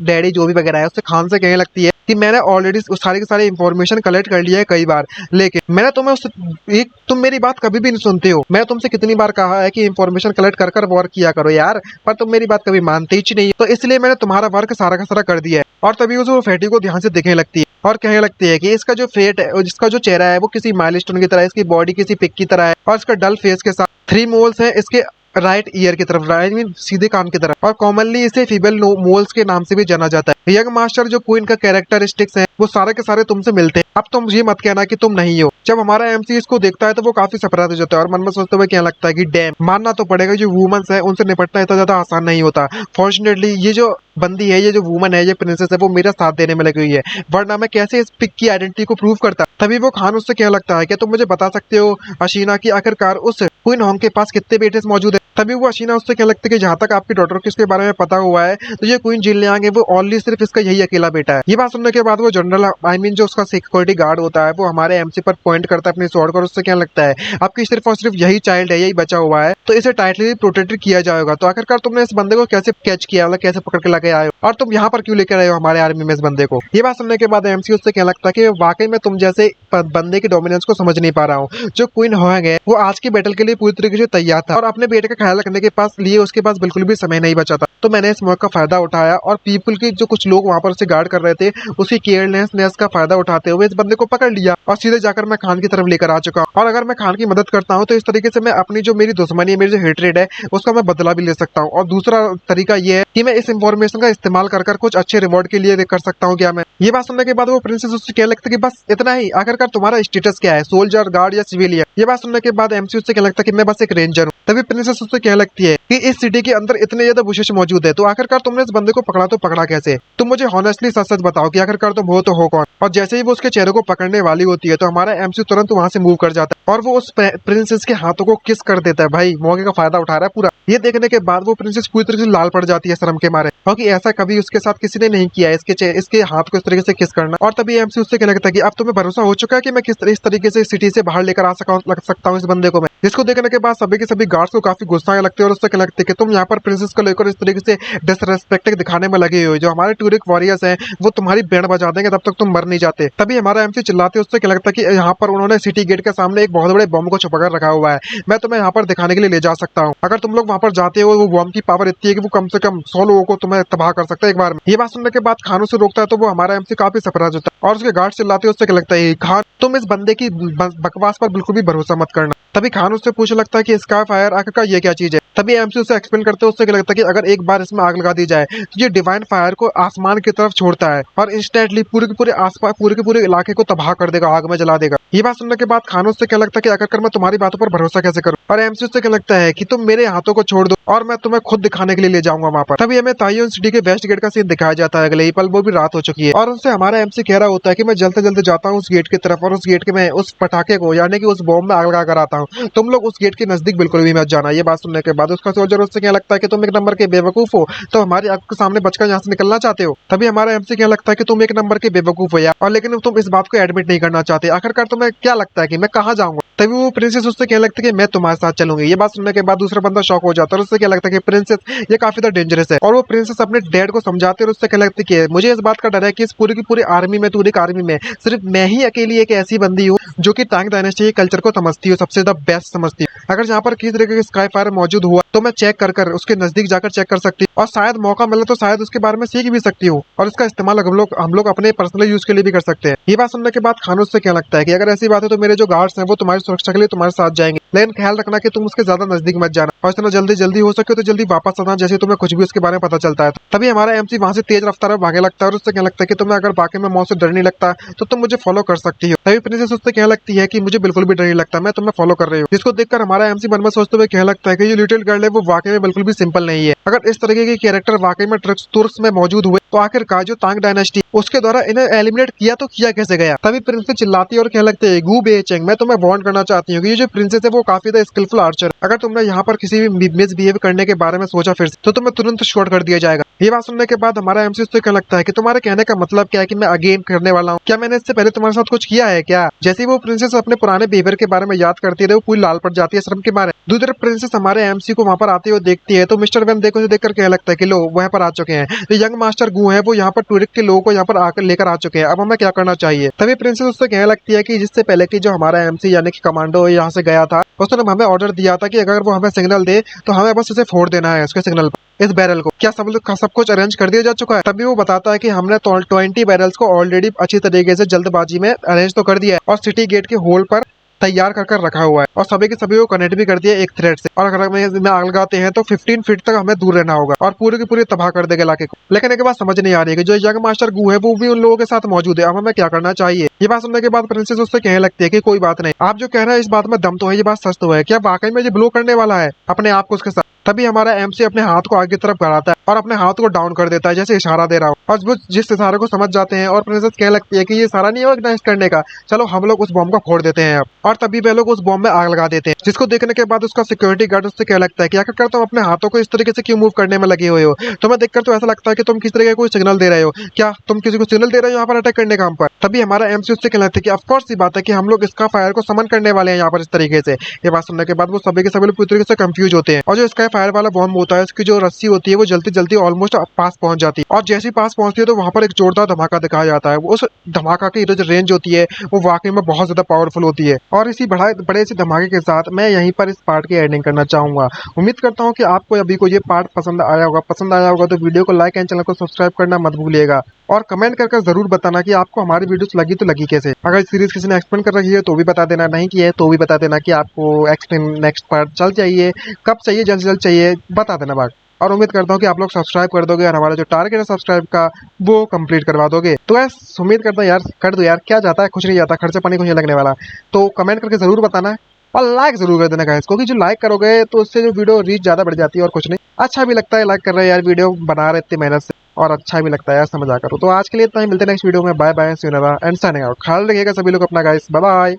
डैडी जो भी वगैरह है उससे खान से कहने लगती है कि मैंने ऑलरेडी उस सारी की सारी इंफॉर्मेशन कलेक्ट कर लिया है कई बार, लेकिन मैंने तुम्हें तुम मेरी बात कभी भी नहीं सुनते हो। मैं तुमसे कितनी बार कहा है कि इंफॉर्मेशन कलेक्ट कर कर वॉर किया करो यार, पर तुम मेरी बात कभी मानते ही नहीं, तो इसलिए मैंने तुम्हारा वर्क सारा का सारा कर दिया है। और तभी उसे वो फैटी को ध्यान से देखने लगती है और कहने लगती है कि इसका जो फेट है, जिसका जो चेहरा है वो किसी माइलस्टोन की तरह है, इसकी बॉडी किसी पिक की तरह है और इसका डल फेस के साथ 3 मोल्स हैं इसके राइट ईयर की तरफ, आई मीन सीधे कान की तरफ, और कॉमनली इसे फीमेल मोल्स के नाम से भी जाना जाता है। यंग मास्टर जो क्वीन का कैरेक्टरिस्टिक्स है वो सारे के सारे तुमसे मिलते हैं। अब तुम ये मत कहना कि तुम नहीं हो। जब हमारा एमसी इसको देखता है तो वो काफी सरप्राइज हो जाता है और मन में सोचते हुए क्या लगता है कि डैम, मानना तो पड़ेगा जो वुमेन्स है उनसे निपटना इतना ज्यादा आसान नहीं होता। फॉर्चुनेटली ये जो बंदी है, ये जो वुमन है, ये प्रिंसेस है, वो मेरा साथ देने में लगी हुई है, वरना मैं कैसे इस पिक की आइडेंटिटी को प्रूव करता। तभी वो खान उससे क्या लगता है कि तुम मुझे बता सकते हो अशीना की आखिरकार उस क्वीन होंग के पास कितने बेटे मौजूद है? तभी वो अशीना उससे क्या लगता है कि जहाँ तक आपकी डॉटर को इसके बारे में पता हुआ है तो ये क्वीन जिनलियांग है वो ओनली सिर्फ इसका यही अकेला बेटा है। ये बात सुनने के बाद वो जनरल आई मीन जो उसका सिक्योरिटी गार्ड होता है वो हमारे एमसी पर पॉइंट करता है अपनी स्वॉर्ड और उससे क्या लगता है आपकी सिर्फ और सिर्फ यही चाइल्ड है, यही बचा हुआ है, तो इसे टाइटली प्रोटेक्टेड किया जाएगा। तो आखिरकार तुमने इस बंदे को कैसे कैच किया, मतलब कैसे पकड़ के लगे आए हो और तुम यहाँ पर क्यों लेकर आए हो हमारे आर्मी में इस बंदे को? ये बात सुनने के बाद एमसी उससे क्या लगता है कि वाकई में तुम जैसे बंदे की डोमिनेंस को समझ नहीं पा रहा हूँ। जो क्वीन होंग है वो आज की बैटल के लिए पूरी तरीके से तैयार था और अपने बेटे का ख्याल रखने के पास लिए उसके पास बिल्कुल भी समय नहीं बचा था, तो मैंने इस मौके का फायदा उठाया और पीपल की जो कुछ लोग वहाँ पर उसे गार्ड कर रहे थे उसकी केयरलेसनेस का फायदा उठाते हुए इस बंदे को पकड़ लिया और सीधे जाकर मैं खान की तरफ लेकर आ चुका हूँ। और अगर मैं खान की मदद करता हूँ तो इस तरीके से मैं अपनी जो मेरी दुश्मनी है, मेरी जो हेट्रेड है, उसका मैं बदला भी ले सकता हूँ। और दूसरा तरीका ये है कि मैं इस इंफॉर्मेशन का इस्तेमाल कर कुछ अच्छे रिवॉर्ड के लिए कर सकता हूँ क्या मैं? ये बात सुनने के बाद वो प्रिंसेस उससे क्या लगता है कि बस इतना ही, आखिरकार तुम्हारा स्टेटस क्या है, सोल्जर, गार्ड या सिविलियन? ये बात सुनने के बाद एमसी उससे क्या लगता है कि मैं बस एक रेंजर हूँ। तभी प्रिंसेस उससे क्या लगती है कि इस सिटी के अंदर इतने ज्यादा बुशेस मौजूद है, तो आखिरकार तुमने इस बंदे को पकड़ा तो पकड़ा कैसे? तुम मुझे हॉनेस्टली सच सच बताओ कि आखिरकार तुम हो तो हो कौन? और जैसे ही वो उसके चेहरे को पकड़ने वाली होती है तो हमारा एमसी तुरंत वहां से मूव कर जाता है और वो उस प्रिंसेस के हाथों को किस कर देता है। भाई मौके का फायदा उठा रहा है पूरा। ये देखने के बाद वो प्रिंसेस पूरी तरीके से लाल पड़ जाती है शर्म के मारे, क्योंकि ऐसा कभी उसके साथ किसी ने नहीं किया है, इसके हाथ को इस तरीके से किस करना। और तभी एमसी उससे क्या लगता है कि अब तुम्हें भरोसा हो चुका है कि मैं इस तरीके से सिटी से बाहर लेकर आ सकता हूँ इस बंदे को मैं। जिसको देखने के बाद सभी के सभी गार्ड्स को काफी गुस्सा आने लगते हैं और उससे क्या लगता है कि तुम यहाँ पर प्रिंसेस को लेकर इस तरीके से डिसरेस्पेक्ट दिखाने में लगे हुए, जो हमारे टूरिक वॉरियर्स हैं वो तुम्हारी बैंड बजा देंगे तब तक तुम मर नहीं जाते। तभी हमारा एमसी चिल्लाते उससे क्या लगता है कि यहाँ पर उन्होंने सिटी गेट के सामने एक बहुत बड़े बम को छुपा कर रखा हुआ है, मैं तुम्हें यहाँ पर दिखाने के लिए ले जा सकता हूँ। अगर तुम लोग वहाँ पर जाते हो वो बम की पावर इतनी है कि वो कम से कम 100 लोगों को तुम्हें तबाह कर सकता है एक बार में। ये बात सुनने के बाद खान उसे रोकता है तो वो हमारा एमसी काफी सरप्राइज होता है और उसके गार्ड चिल्लाते उससे क्या लगता है खान तुम इस बंदे की बकवास पर बिल्कुल भी भरोसा मत करना। तभी खान उससे पूछने लगता है कि स्काई फायर आखिरकार ये क्या चीज है। तभी एमसी उससे एक्सप्लेन करते हैं, उससे क्या लगता है कि अगर एक बार इसमें आग लगा दी जाए तो ये डिवाइन फायर को आसमान की तरफ छोड़ता है और इंस्टेंटली पूरे के पूरे आसपास पूरे के पूरे इलाके को तबाह कर देगा, आग में जला देगा। ये बात सुनने के बाद खान उससे क्या लगता है कि आखिरकार मैं तुम्हारी बातों पर भरोसा कैसे करूं, और एमसी उससे क्या लगता है कि तुम मेरे हाथों को छोड़ दो और मैं तुम्हें खुद दिखाने के लिए ले जाऊंगा वहां पर। तभी हमें ताइयोन सिटी के वेस्ट गेट का सीन दिखाया जाता है। अगले ही पल वो भी रात हो चुकी है और उनसे हमारा एमसी कह रहा होता है कि मैं जल्द से जल्द जाता हूँ उस गेट की तरफ और उस गेट के मैं उस पटाखे को यानी कि उस बॉम्ब में आग लगा कर आता हूँ। तुम लोग उस गेट के नजदीक बिल्कुल भी मत जाना। ये बात सुनने के बाद उसका सोल्जर उससे क्या लगता है कि तुम एक नंबर के बेवकूफ हो, तो हमारी आंख के सामने बचकर यहाँ से निकलना चाहते हो। तभी हमारा एमसी क्या लगता है कि तुम एक नंबर के बेवकूफ हो यार, और लेकिन तुम इस बात को एडमिट नहीं करना चाहते। आखिरकार तुम्हें क्या लगता है कि मैं कहाँ जाऊंगा। तभी वो प्रिंसेस उससे क्या लगता है कि मैं तुम्हारे साथ चलूंगी। ये बात सुनने के बाद दूसरा बंदा शॉक हो जाता है और उससे क्या लगता है कि प्रिंसेस ये काफी ज्यादा डेंजरस है, और वो प्रिंसेस अपने डैड को समझाते और उससे क्या लगता है कि मुझे इस बात का डर है कि इस पूरी की पूरी आर्मी में टूरिक आर्मी में सिर्फ मैं ही अकेली एक ऐसी बंदी हूँ जो कि टांग डायनेस्टी के कल्चर को समझती हूँ, सबसे ज्यादा बेस्ट समझती हूँ। अगर जहाँ पर किसी तरीके का स्काई फायर मौजूद हुआ तो मैं चेक कर उसके नजदीक जाकर चेक कर सकती हूँ और शायद मौका मिले तो शायद उसके बारे में सीख भी सकती हूँ और इसका इस्तेमाल हम लोग अपने पर्सनल यूज के लिए भी कर सकते हैं। ये बात सुनने के बाद खानों से क्या लगता है कि अगर ऐसी बात है तो मेरे जो गार्ड्स हैं वो तुम्हारी सुरक्षा के लिए तुम्हारे साथ जाएंगे, लेकिन ख्याल रखना कि तुम उसके ज्यादा नजदीक मत जाना और इतना जल्दी हो सके तो जल्दी वापस आना जैसे तुम्हें कुछ भी उसके बारे में पता चलता है। तभी हमारा एमसी वहां से तेज रफ्तार में भागने लगता है और उससे क्या लगता है कि तुम्हें अगर वाकई में मौत से डर नहीं लगता तो तुम मुझे फॉलो कर सकती हो। तभी प्रिंसेस उससे क्या लगती है कि मुझे बिल्कुल भी डर नहीं लगता, मैं तुम्हें फॉलो कर रही हूँ। जिसको देखकर हमारा एमसी मन में सोचते हुए क्या लगता है कि ये लिटिल गर्ल है वो वाकई में बिल्कुल भी सिंपल नहीं है। अगर इस तरीके के कैरेक्टर वाकई में तुर्क में मौजूद हुए तो आखिरकार जो तांग डायनेस्टी उसके द्वारा इन्हें एलिमिनेट किया तो किया कैसे गया। तभी प्रिंसेस चिल्लाती है और क्या लगते है गू बेचेंग, मैं तुम्हें वार्न करना चाहती हूँ कि ये जो प्रिंसेस है वो काफी ज्यादा स्किलफुल आर्चर। अगर तुमने यहाँ पर किसी भी मिसबिहेव करने के बारे में सोचा फिर से तो तुम्हें तुरंत शॉट कर दिया जाएगा। ये बात सुनने के बाद हमारा एमसी उससे क्या लगता है कि तुम्हारे कहने का मतलब क्या है कि मैं अगेन करने वाला हूँ, क्या मैंने इससे पहले तुम्हारे साथ कुछ किया है क्या। जैसे ही वो प्रिंसेस अपने पुराने बिहेवियर के बारे में याद करती है वो पूरी लाल पड़ जाती है शर्म के मारे। दूसरी तरफ प्रिंसेस हमारे एमसी को वहां पर आते हुए देखती है तो मिस्टर वेन देखो देखकर क्या लगता है कि लो वहां पर आ चुके हैं, तो यंग मास्टर गू है वो यहाँ पर टूरिक के लोगों को यहाँ पर आकर लेकर आ चुके हैं, अब हमें क्या करना चाहिए। तभी प्रिंसेस उससे कहने लगती है कि जिससे पहले कि जो हमारा एमसी यानी कि कमांडो यहाँ से गया था उसने हमें ऑर्डर दिया था कि अगर वो हमें सिग्नल दे तो हमें बस इसे फोड़ देना है उसके सिग्नल पर, इस बैरल को। क्या सब कुछ अरेंज कर दिया जा चुका है। तभी वो बताता है कि हमने 20 बैरल्स को ऑलरेडी अच्छी तरीके से जल्दबाजी में अरेंज तो कर दिया है और सिटी गेट के होल पर तैयार कर रखा हुआ है और सभी के सभी को कनेक्ट भी कर दिया एक थ्रेड से, और अगर हम इसमें आग लगाते हैं तो 15 फीट तक हमें दूर रहना होगा और पूरे के पूरे तबाह कर देगा इलाके को। लेकिन एक बात समझ नहीं आ रही है कि जो यंग मास्टर गू है वो भी उन लोगों के साथ मौजूद है, अब हमें क्या करना चाहिए। ये बात सुनने के बाद प्रिंसेस उससे कहने लगती है कि कोई बात नहीं, आप जो कह रहे हैं इस बात में दम तो है, ये बात सच तो है, क्या वाकई में ये ब्लो करने वाला है अपने आप को उसके साथ। तभी हमारा एमसी अपने हाथ को आगे की तरफ बढ़ाता है और अपने हाथ को डाउन कर देता है जैसे इशारा दे रहा हो, और वो जिस इशारे को समझ जाते हैं और प्रिंसेस कहने लगती है कि ये इशारा नहीं है करने का, चलो हम लोग उस बॉम्ब को फोड़ देते हैं अब। और तभी वे लोग उस बॉम्ब में आग लगा देते हैं, जिसको देखने के बाद उसका सिक्योरिटी गार्ड उससे क्या लगता है कि आखिरकार तुम अपने हाथों को इस तरीके से क्यों मूव करने में लगे हुए हो। तुम्हें देखकर तो ऐसा लगता है कि तुम किस तरीके का कोई सिग्नल दे रहे हो, क्या तुम किसी को सिग्नल दे रहे हो यहाँ पर अटैक करने का हम पर। तभी हमारा एमसी उससे क्या लगता है कि ऑफकोर्स ये बात है कि हम लोग इसका फायर को समन करने वाले हैं यहाँ पर इस तरीके से। ये बात सुनने के बाद वो सभी के सभी लोग पूरी तरीके से कंफ्यूज होते हैं और जो इसका फायर वाला बॉम्ब होता है उसकी जो रस्सी होती है वो जल्दी जल्दी ऑलमोस्ट पास पहुंच जाती है, और जैसे ही पास पहुंचती है तो वहां पर एक जोरदार धमाका दिखाया जाता है। उस धमाका की जो रेंज होती है वो वाकई में बहुत ज्यादा पावरफुल होती है। और इसी बड़े से धमाके के साथ मैं यहीं पर इस पार्ट की एंडिंग करना चाहूंगा। उम्मीद करता हूँ कि आपको अभी को ये पार्ट पसंद आया होगा तो वीडियो को लाइक एंड चैनल को सब्सक्राइब करना मत भूलिएगा और कमेंट करके जरूर बताना कि आपको हमारी वीडियोस लगी तो लगी कैसे। अगर सीरीज किसी ने एक्सप्लेन कर रखी है तो भी बता देना, नहीं की है तो भी बता देना कि आपको एक्सप्लेन नेक्स्ट पार्ट चल चाहिए, कब चाहिए, जल्द से जल्द चाहिए, बता देना बात। और उम्मीद करता हूँ कि आप लोग सब्सक्राइब कर दोगे और हमारा जो टारगेट है सब्सक्राइब का वो कंप्लीट करवा दोगे। तो ऐसा उम्मीद करता हूँ यार कर दो यार, क्या जाता है, कुछ नहीं जाता, खर्चा पानी कुछ नहीं लगने वाला। तो कमेंट करके जरूर बताना और लाइक जरूर कर देना गाइस, क्योंकि जो लाइक करोगे तो उससे जो वीडियो रीच ज्यादा बढ़ जाती है और कुछ नहीं, अच्छा भी लगता है लाइक कर रहे हैं यार, वीडियो बना रहे इतनी मेहनत से और अच्छा भी लगता है यार समझ आ करो। तो आज के लिए इतना ही, मिलते हैं नेक्स्ट वीडियो में, bye bye, see you and signing out. ख्याल रखिएगा सभी लोग अपना गाइस, बाय बाय।